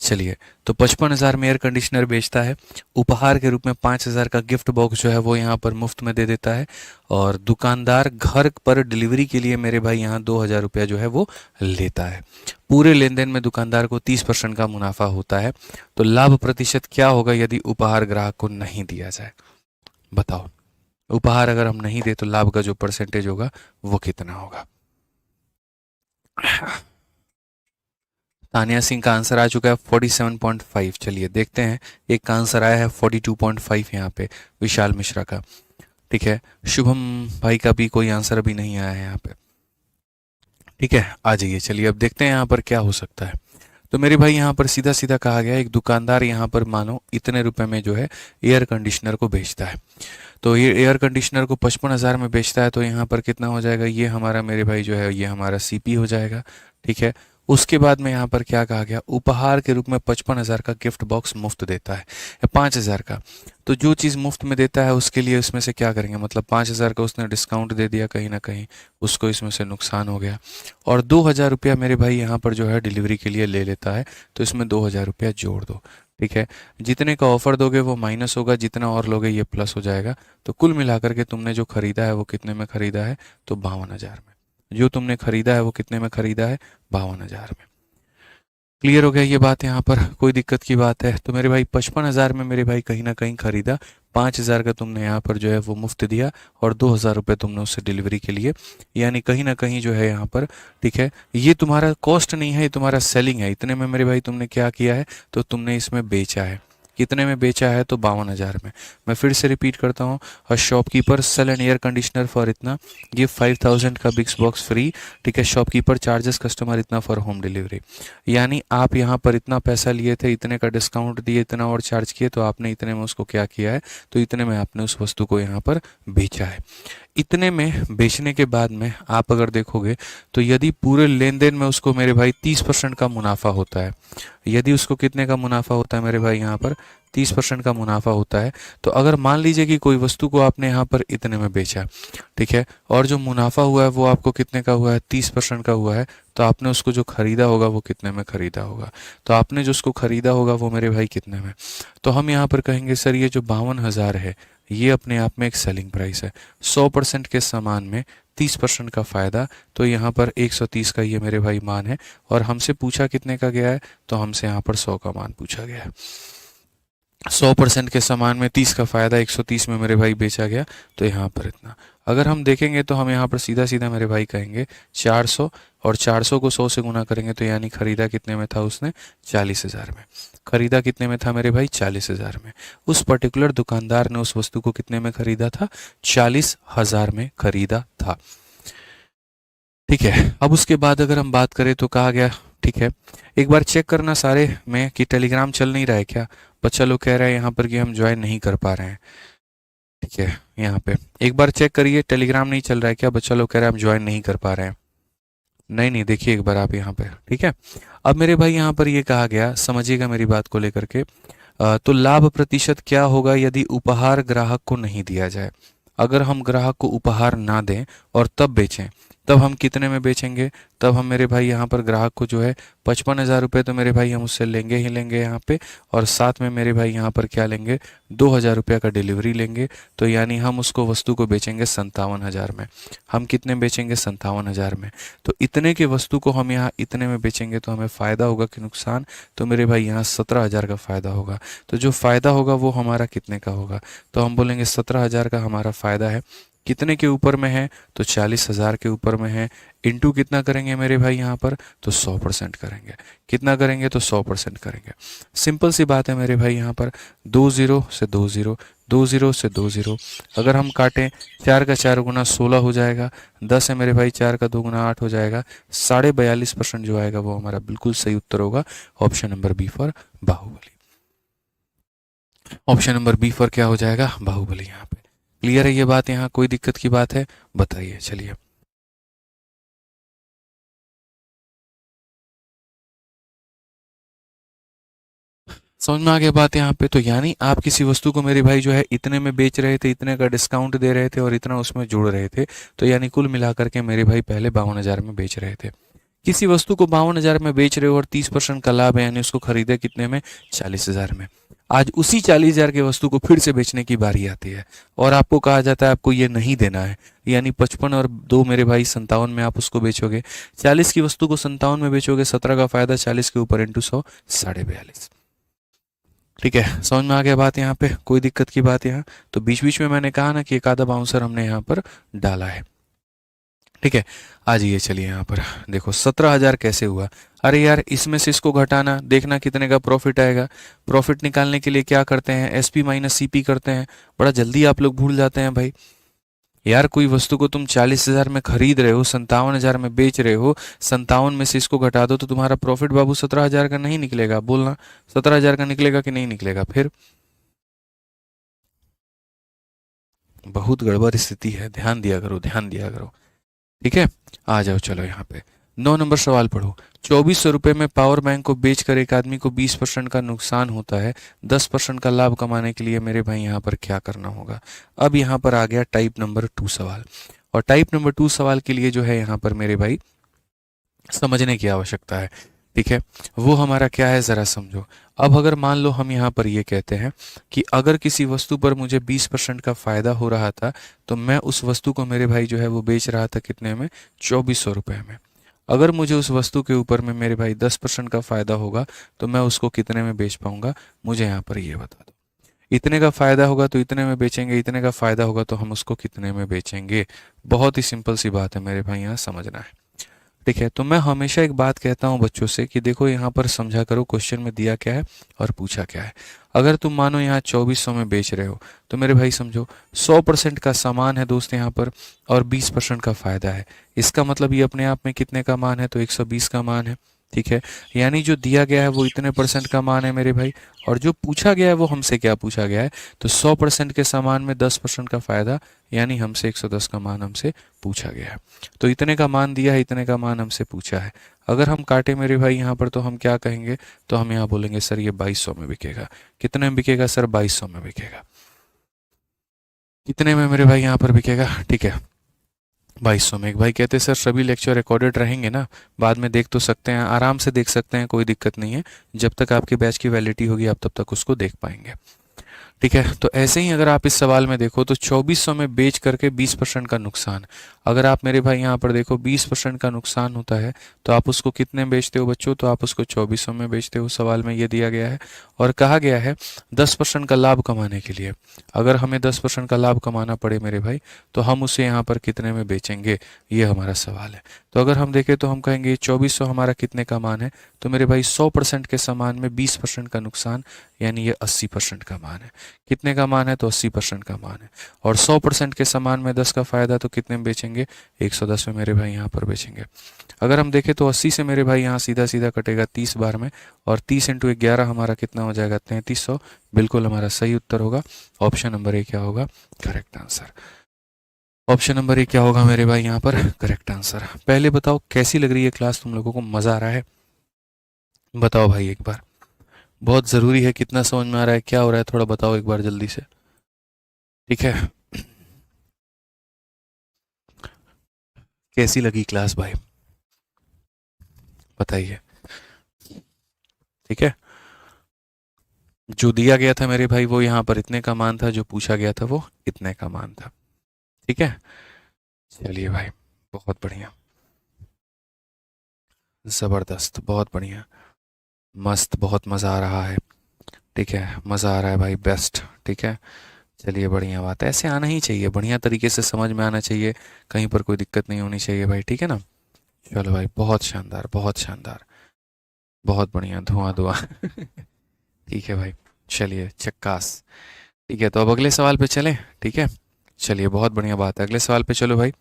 चलिए, तो 55,000 में एयर कंडीशनर बेचता है, उपहार के रूप में 5,000 का गिफ्ट बॉक्स जो है वो यहाँ पर मुफ्त में दे देता है, और दुकानदार घर पर डिलीवरी के लिए मेरे भाई यहाँ 2,000 रुपया जो है वो लेता है। पूरे लेन देन में दुकानदार को 30% का मुनाफा होता है। तो लाभ प्रतिशत क्या होगा यदि उपहार ग्राहक को नहीं दिया जाए? बताओ, उपहार अगर हम नहीं दे तो लाभ का जो परसेंटेज होगा वो कितना होगा? तानिया सिंह का आंसर आ चुका है 47.5। चलिए देखते हैं, एक का आंसर आया है 42.5 यहाँ पे विशाल मिश्रा का। ठीक है, शुभम भाई का भी कोई आंसर अभी नहीं आया है यहाँ पे। ठीक है, आ जाइए, चलिए अब देखते हैं यहाँ पर क्या हो सकता है। तो मेरे भाई यहाँ पर सीधा सीधा कहा गया, एक दुकानदार यहाँ पर मानो इतने रुपए में जो है एयर कंडीशनर को बेचता है। तो ये एयर कंडीशनर को 55,000 में बेचता है, तो यहाँ पर कितना हो जाएगा? ये हमारा मेरे भाई जो है ये हमारा सीपी हो जाएगा। ठीक है, उसके बाद में यहाँ पर क्या कहा गया? उपहार के रूप में 55,000 का गिफ्ट बॉक्स मुफ्त देता है, या 5,000 का। तो जो चीज़ मुफ्त में देता है उसके लिए उसमें से क्या करेंगे? मतलब 5,000 का उसने डिस्काउंट दे दिया कहीं ना कहीं, उसको इसमें से नुकसान हो गया। और 2,000 रुपया मेरे भाई यहाँ पर जो है डिलीवरी के लिए ले लेता है, तो इसमें 2,000 रुपया जोड़ दो। ठीक है, जितने का ऑफर दोगे वो माइनस होगा, जितना और लोगे ये प्लस हो जाएगा। तो कुल मिलाकर के तुमने जो खरीदा है वो कितने में खरीदा है? तो 52,000 में। जो तुमने खरीदा है वो कितने में खरीदा है? 52,000 में। क्लियर हो गया ये बात? यहाँ पर कोई दिक्कत की बात है? तो मेरे भाई 55,000 में मेरे भाई कहीं ना कहीं खरीदा, 5,000 का तुमने यहाँ पर जो है वो मुफ्त दिया, और 2,000 रुपये तुमने उससे डिलीवरी के लिए, यानी कहीं ना कहीं जो है यहाँ पर, ठीक है, ये तुम्हारा कॉस्ट नहीं है, ये तुम्हारा सेलिंग है। इतने में मेरे भाई तुमने क्या किया है? तो तुमने इसमें बेचा है। कितने में बेचा है? तो 52,000 में। मैं फिर से रिपीट करता हूँ, a shopkeeper sell an air conditioner for इतना, गिव 5,000 का बिग्स बॉक्स फ्री। ठीक है, शॉपकीपर चार्जेस कस्टमर इतना फॉर होम डिलीवरी। यानी आप यहाँ पर इतना पैसा लिए थे, इतने का डिस्काउंट दिए, इतना और चार्ज किए, तो आपने इतने में उसको क्या किया है? तो इतने में आपने उस वस्तु को यहाँ पर बेचा है। इतने में बेचने के बाद में आप अगर देखोगे तो यदि पूरे लेन देन में उसको मेरे भाई 30% का मुनाफा होता है, यदि उसको कितने का मुनाफा होता है मेरे भाई? यहाँ पर 30% का मुनाफा होता है। तो अगर मान लीजिए कि कोई वस्तु को आपने यहाँ पर इतने में बेचा, ठीक है, और जो मुनाफा हुआ है वो आपको कितने का हुआ है? 30% का हुआ है। तो आपने उसको जो खरीदा होगा वो कितने में खरीदा होगा? तो आपने जो उसको खरीदा होगा वो मेरे भाई कितने में? तो हम यहाँ पर कहेंगे सर ये जो 52,000 है ये अपने आप में एक सेलिंग प्राइस है। 100% के सामान में 30% का फ़ायदा, तो यहाँ पर 130 का ये मेरे भाई मान है। और हमसे पूछा कितने का गया है? तो हमसे यहाँ पर 100 का मान पूछा गया है। 100% के सामान में 30 का फ़ायदा, 130 में मेरे भाई बेचा गया, तो यहाँ पर इतना। अगर हम देखेंगे तो हम यहाँ पर सीधा सीधा मेरे भाई कहेंगे 400, और 400 को 100 से गुना करेंगे तो यानी खरीदा कितने में था उसने? 40,000 में। खरीदा कितने में था मेरे भाई? 40,000 में। उस पर्टिकुलर दुकानदार ने उस वस्तु को कितने में खरीदा था? 40,000 में खरीदा था। ठीक है, अब उसके बाद अगर हम बात करें तो कहा गया, ठीक है, एक बार चेक करना सारे में कि टेलीग्राम चल नहीं रहा है क्या? बच्चा लोग कह रहे हैं यहाँ पर कि हम ज्वाइन नहीं कर पा रहे हैं। ठीक है, यहाँ पे एक बार चेक करिए टेलीग्राम नहीं चल रहा है क्या? बच्चा लोग कह रहे हैं हम ज्वाइन नहीं कर पा रहे हैं। नहीं नहीं, देखिए एक बार आप यहाँ पे, ठीक है। अब मेरे भाई यहाँ पर ये कहा गया, समझिएगा मेरी बात को लेकर के। तो लाभ प्रतिशत क्या होगा यदि उपहार ग्राहक को नहीं दिया जाए। अगर हम ग्राहक को उपहार ना दें और तब बेचें, तब हम कितने में बेचेंगे। तब हम मेरे भाई यहाँ पर ग्राहक को जो है 55,000 रुपये तो मेरे भाई हम उससे लेंगे ही लेंगे यहाँ पे, और साथ में मेरे भाई यहाँ पर क्या लेंगे, 2,000 रुपये का डिलीवरी लेंगे। तो यानी हम उसको वस्तु को बेचेंगे 57,000 में। हम कितने बेचेंगे, 57,000 में। तो इतने के वस्तु को हम यहाँ इतने में बेचेंगे तो हमें फ़ायदा होगा कि नुकसान। तो मेरे भाई यहाँ 17,000 का फ़ायदा होगा। तो जो फ़ायदा होगा वो हमारा कितने का होगा, तो हम बोलेंगे 17,000 का हमारा फ़ायदा है। कितने के ऊपर में है, तो 40,000 के ऊपर में है। इंटू कितना करेंगे मेरे भाई यहाँ पर, तो 100% करेंगे। कितना करेंगे, तो 100% करेंगे। सिंपल सी बात है मेरे भाई यहाँ पर, 2 0 से 2 0, 2 0 से 2 0। अगर हम काटें, 4 का 4 गुना 16 हो जाएगा। 10 है मेरे भाई, 4 का 2 गुना 8 हो जाएगा। 42.5% जो आएगा वो हमारा बिल्कुल सही उत्तर होगा। Option number B for Baahubali. Option number B for क्या हो जाएगा, बाहुबली। यहाँ पे क्लियर है ये बात, यहाँ कोई दिक्कत की बात है, बताइए। चलिए, समझ में आ गया बात यहाँ पे। तो यानी आप किसी वस्तु को मेरे भाई जो है इतने में बेच रहे थे, इतने का डिस्काउंट दे रहे थे और इतना उसमें जोड़ रहे थे। तो यानी कुल मिलाकर के मेरे भाई पहले 52,000 में बेच रहे थे। किसी वस्तु को 52,000 में बेच रहे हो और 30% का लाभ है, यानी उसको खरीदे कितने में, 40,000 में। आज उसी 40,000 की वस्तु को फिर से बेचने की बारी आती है और आपको कहा जाता है आपको ये नहीं देना है, यानी 55 और 2 मेरे भाई 57 में आप उसको बेचोगे। 40 की वस्तु को 57 में बेचोगे, 17 का फायदा, 40 के ऊपर इंटू 100, 42.5। ठीक है, समझ में आ गया बात यहाँ पे, कोई दिक्कत की बात यहाँ। तो बीच बीच में मैंने कहा ना कि एक आधा बाउंसर हमने यहाँ पर डाला है। ठीक है, आ जाइए, चलिए यहाँ पर देखो 17,000 कैसे हुआ। अरे यार, इसमें से इसको घटाना, देखना कितने का प्रॉफिट आएगा। प्रॉफिट निकालने के लिए क्या करते हैं, एसपी माइनस सीपी करते हैं। बड़ा जल्दी आप लोग भूल जाते हैं भाई। यार, कोई वस्तु को तुम 40,000 में खरीद रहे हो, 57,000 में बेच रहे हो, 57 में से इसको घटा दो तो तुम्हारा प्रॉफिट बाबू 17,000 का नहीं निकलेगा। बोलना 17,000 का निकलेगा कि नहीं निकलेगा। फिर बहुत गड़बड़ स्थिति है, ध्यान दिया करो, ध्यान दिया करो। ठीक है, आ जाओ, चलो यहाँ पे 9 नंबर सवाल पढ़ो। 2,400 रुपये में पावर बैंक को बेचकर एक आदमी को 20% का नुकसान होता है। 10% का लाभ कमाने के लिए मेरे भाई यहाँ पर क्या करना होगा। अब यहाँ पर आ गया टाइप नंबर 2 सवाल, और टाइप नंबर 2 सवाल के लिए जो है यहाँ पर मेरे भाई समझने की आवश्यकता है। ठीक है, वो हमारा क्या है, ज़रा समझो। अब अगर मान लो हम यहाँ पर ये कहते हैं कि अगर किसी वस्तु पर मुझे 20% का फ़ायदा हो रहा था, तो मैं उस वस्तु को मेरे भाई जो है वो बेच रहा था कितने में, 2,400 रुपये में। अगर मुझे उस वस्तु के ऊपर में मेरे भाई 10% का फ़ायदा होगा तो मैं उसको कितने में बेच पाऊंगा, मुझे यहाँ पर ये बता दो। इतने का फ़ायदा होगा तो इतने में बेचेंगे, इतने का फ़ायदा होगा तो हम उसको कितने में बेचेंगे। बहुत ही सिंपल सी बात है मेरे भाई, यहाँ समझना है। ठीक है, तो मैं हमेशा एक बात कहता हूँ बच्चों से कि देखो यहाँ पर समझा करो क्वेश्चन में दिया क्या है और पूछा क्या है। अगर तुम मानो यहाँ 2,400 में बेच रहे हो तो मेरे भाई समझो 100% का सामान है दोस्त यहाँ पर, और 20% का फ़ायदा है। इसका मतलब ये अपने आप में कितने का मान है, तो 120 का मान है। ठीक है, यानी जो दिया गया है वो इतने % का मान है मेरे भाई, और जो पूछा गया है वो हमसे क्या पूछा गया है, तो 100% के सामान में 10% का फ़ायदा, यानी हमसे 110 का मान हमसे पूछा गया है। तो इतने का मान दिया है, इतने का मान हमसे पूछा है। अगर हम काटे मेरे भाई यहाँ पर तो हम क्या कहेंगे, तो हम यहाँ बोलेंगे सर ये 2,200 में बिकेगा। कितने में बिकेगा सर, 2,200 में बिकेगा। कितने में मेरे भाई यहाँ पर बिकेगा, ठीक है, 2,200 में। एक भाई कहते हैं सर सभी लेक्चर रिकॉर्डेड रहेंगे ना, बाद में देख तो सकते हैं, आराम से देख सकते हैं, कोई दिक्कत नहीं है। जब तक आपके बैच की वैलिडिटी होगी आप तब तक उसको देख पाएंगे। ठीक है, तो ऐसे ही अगर आप इस सवाल में देखो तो 2,400 में बेच करके 20% का नुकसान। अगर आप मेरे भाई यहाँ पर देखो 20% का नुकसान होता है तो आप उसको कितने में बेचते हो बच्चों, तो आप उसको 2,400 में बेचते हो। सवाल में ये दिया गया है और कहा गया है 10% का लाभ कमाने के लिए। अगर हमें 10% का लाभ कमाना पड़े मेरे भाई तो हम उसे यहाँ पर कितने में बेचेंगे, ये हमारा सवाल है। तो अगर हम देखें तो हम कहेंगे 2,400 हमारा कितने का मान है, तो मेरे भाई 100% के सामान में 20% का नुकसान, यानी ये 80% का मान है। कितने का मान है, तो 80% का मान है। और 100% के सामान में 10 का फायदा, तो कितने में बेचेंगे, 110 में मेरे भाई यहाँ पर बेचेंगे। अगर हम देखें तो 80 से मेरे भाई यहाँ सीधा सीधा कटेगा 30 बार में, और 30 इंटू 11 हमारा कितना हो जाएगा, 3,300। बिल्कुल हमारा सही उत्तर होगा, ऑप्शन नंबर ए क्या होगा, correct answer. Option number A क्या होगा मेरे भाई यहाँ पर करेक्ट आंसर। पहले बताओ कैसी लग रही है क्लास, तुम लोगों को मज़ा आ रहा है? बताओ भाई एक बार, बहुत ज़रूरी है, कितना समझ में आ रहा है, क्या हो रहा है, थोड़ा बताओ एक बार जल्दी से। ठीक है, कैसी लगी क्लास भाई, बताइए। ठीक है, जो दिया गया था मेरे भाई वो यहाँ पर इतने का मान था, जो पूछा गया था वो इतने का मान था। ठीक है, चलिए भाई, बहुत बढ़िया, ज़बरदस्त, बहुत बढ़िया, मस्त, बहुत मज़ा आ रहा है। ठीक है, मज़ा आ रहा है भाई, बेस्ट। ठीक है, चलिए बढ़िया बात है, ऐसे आना ही चाहिए, बढ़िया तरीके से समझ में आना चाहिए, कहीं पर कोई दिक्कत नहीं होनी चाहिए भाई। ठीक है ना, चलो भाई, बहुत शानदार, बहुत शानदार, बहुत बढ़िया, धुआं धुआं। ठीक है भाई, चलिए चक्कास। ठीक है, तो अब अगले सवाल पे चलें। ठीक है, चलिए बहुत बढ़िया बात है, अगले सवाल पे चलो भाई।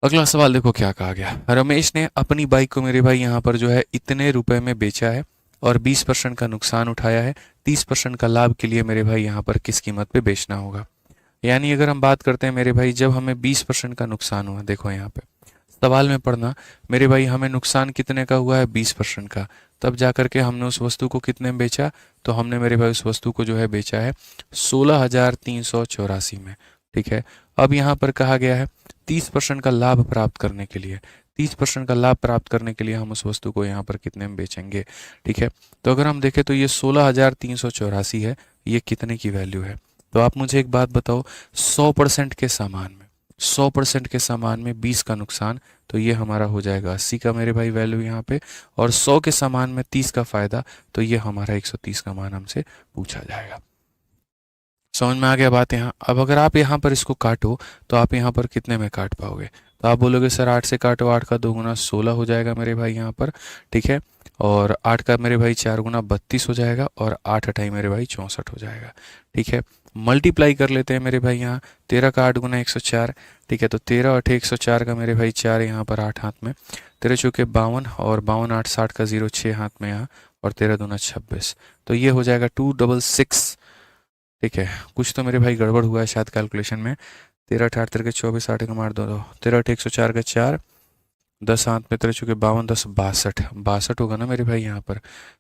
अगला सवाल देखो क्या कहा गया। रमेश ने अपनी बाइक को मेरे भाई यहाँ पर जो है इतने रुपए में बेचा है और 20% का नुकसान उठाया है, 30% का लाभ के लिए मेरे भाई यहाँ पर किस कीमत पे बेचना होगा? यानी अगर हम बात करते हैं मेरे भाई, जब हमें 20% का नुकसान हुआ, देखो यहाँ पे सवाल में पढ़ना मेरे भाई, हमें नुकसान कितने का हुआ है? 20% का। तब जा करके हमने उस वस्तु को कितने में बेचा? तो हमने मेरे भाई उस वस्तु को जो है बेचा है 16,384 में। ठीक है, अब यहाँ पर कहा गया है 30% का लाभ प्राप्त करने के लिए, 30% का लाभ प्राप्त करने के लिए हम उस वस्तु को यहाँ पर कितने में बेचेंगे? ठीक है, तो अगर हम देखें तो ये 16,384 है, ये कितने की वैल्यू है? तो आप मुझे एक बात बताओ, 100% के सामान में, 100% के सामान में 20 का नुकसान, तो ये हमारा हो जाएगा 80 का मेरे भाई वैल्यू यहाँ पे, और 100 के सामान में 30 का फायदा, तो ये हमारा 130 का मान हमसे पूछा जाएगा। समझ में आ गया बात यहाँ? अब अगर आप यहाँ पर इसको काटो तो आप यहाँ पर कितने में काट पाओगे? तो आप बोलोगे सर 8 से काटो, 8 का 2 गुना 16 हो जाएगा मेरे भाई यहाँ पर। ठीक है, और 8 का मेरे भाई 4 गुना 32 हो जाएगा, और 8 अठाई मेरे भाई 64 हो जाएगा। ठीक है, मल्टीप्लाई कर लेते हैं मेरे भाई यहाँ, 13 का 8 गुना 104। ठीक है, तो 13 अठे 104 का मेरे भाई 4 यहाँ पर 8 हाथ में, 13 चौके 52, और 52 8 60 का 0 6 हाथ में यहाँ, और 13 दूना 26, तो ये हो जाएगा 266। ठीक है, कुछ तो मेरे भाई गड़बड़ हुआ है शायद कैलकुलेशन में। 13 अठारह 13 के 24, 8 का मार दो, 13 अठे 104 का 4, 10 हाथ में 13 चौके 52, 10 62, 62 होगा ना मेरे भाई यहाँ पर,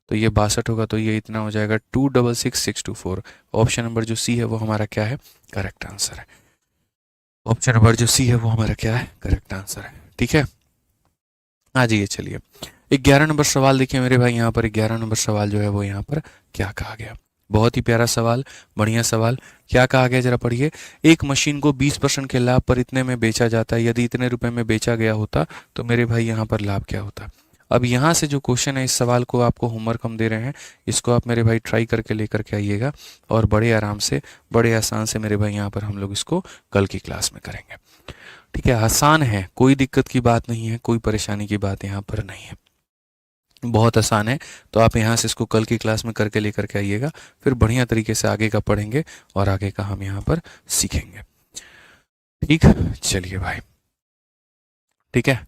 तो ये 62 होगा, तो ये इतना हो जाएगा 266,624। ऑप्शन नंबर जो सी है वो हमारा क्या है? करेक्ट आंसर है। ऑप्शन नंबर जो सी है वो हमारा क्या है? करेक्ट आंसर है। ठीक है, आ जाइए, चलिए 11 नंबर सवाल देखिए मेरे भाई, यहाँ पर 11 नंबर सवाल जो है वो यहाँ पर क्या कहा गया। बहुत ही प्यारा सवाल, बढ़िया सवाल। क्या कहा गया जरा पढ़िए। एक मशीन को 20% के लाभ पर इतने में बेचा जाता है, यदि इतने रुपए में बेचा गया होता तो मेरे भाई यहाँ पर लाभ क्या होता? अब यहाँ से जो क्वेश्चन है, इस सवाल को आपको होमवर्क हम दे रहे हैं, इसको आप मेरे भाई ट्राई करके लेकर के आइएगा, और बड़े आराम से, बड़े आसान से मेरे भाई यहाँ पर हम लोग इसको कल की क्लास में करेंगे। ठीक है, आसान है, कोई दिक्कत की बात नहीं है, कोई परेशानी की बात यहाँ पर नहीं है, बहुत आसान है। तो आप यहाँ से इसको कल की क्लास में करके लेकर के आइएगा, फिर बढ़िया तरीके से आगे का पढ़ेंगे और आगे का हम यहाँ पर सीखेंगे। ठीक, चलिए भाई, ठीक है,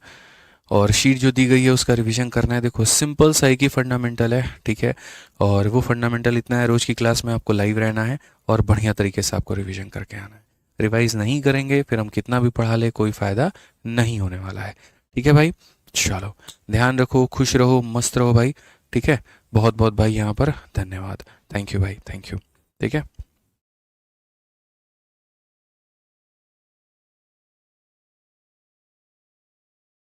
और शीट जो दी गई है उसका रिवीजन करना है। देखो सिंपल सा एक ही फंडामेंटल है, ठीक है, और वो फंडामेंटल इतना है, रोज की क्लास में आपको लाइव रहना है और बढ़िया तरीके से आपको रिवीजन करके आना है। रिवाइज नहीं करेंगे फिर हम कितना भी पढ़ा ले, कोई फ़ायदा नहीं होने वाला है। ठीक है भाई, चलो ध्यान रखो, खुश रहो, मस्त रहो भाई। ठीक है, बहुत बहुत भाई यहाँ पर धन्यवाद, थैंक यू भाई, थैंक यू। ठीक है।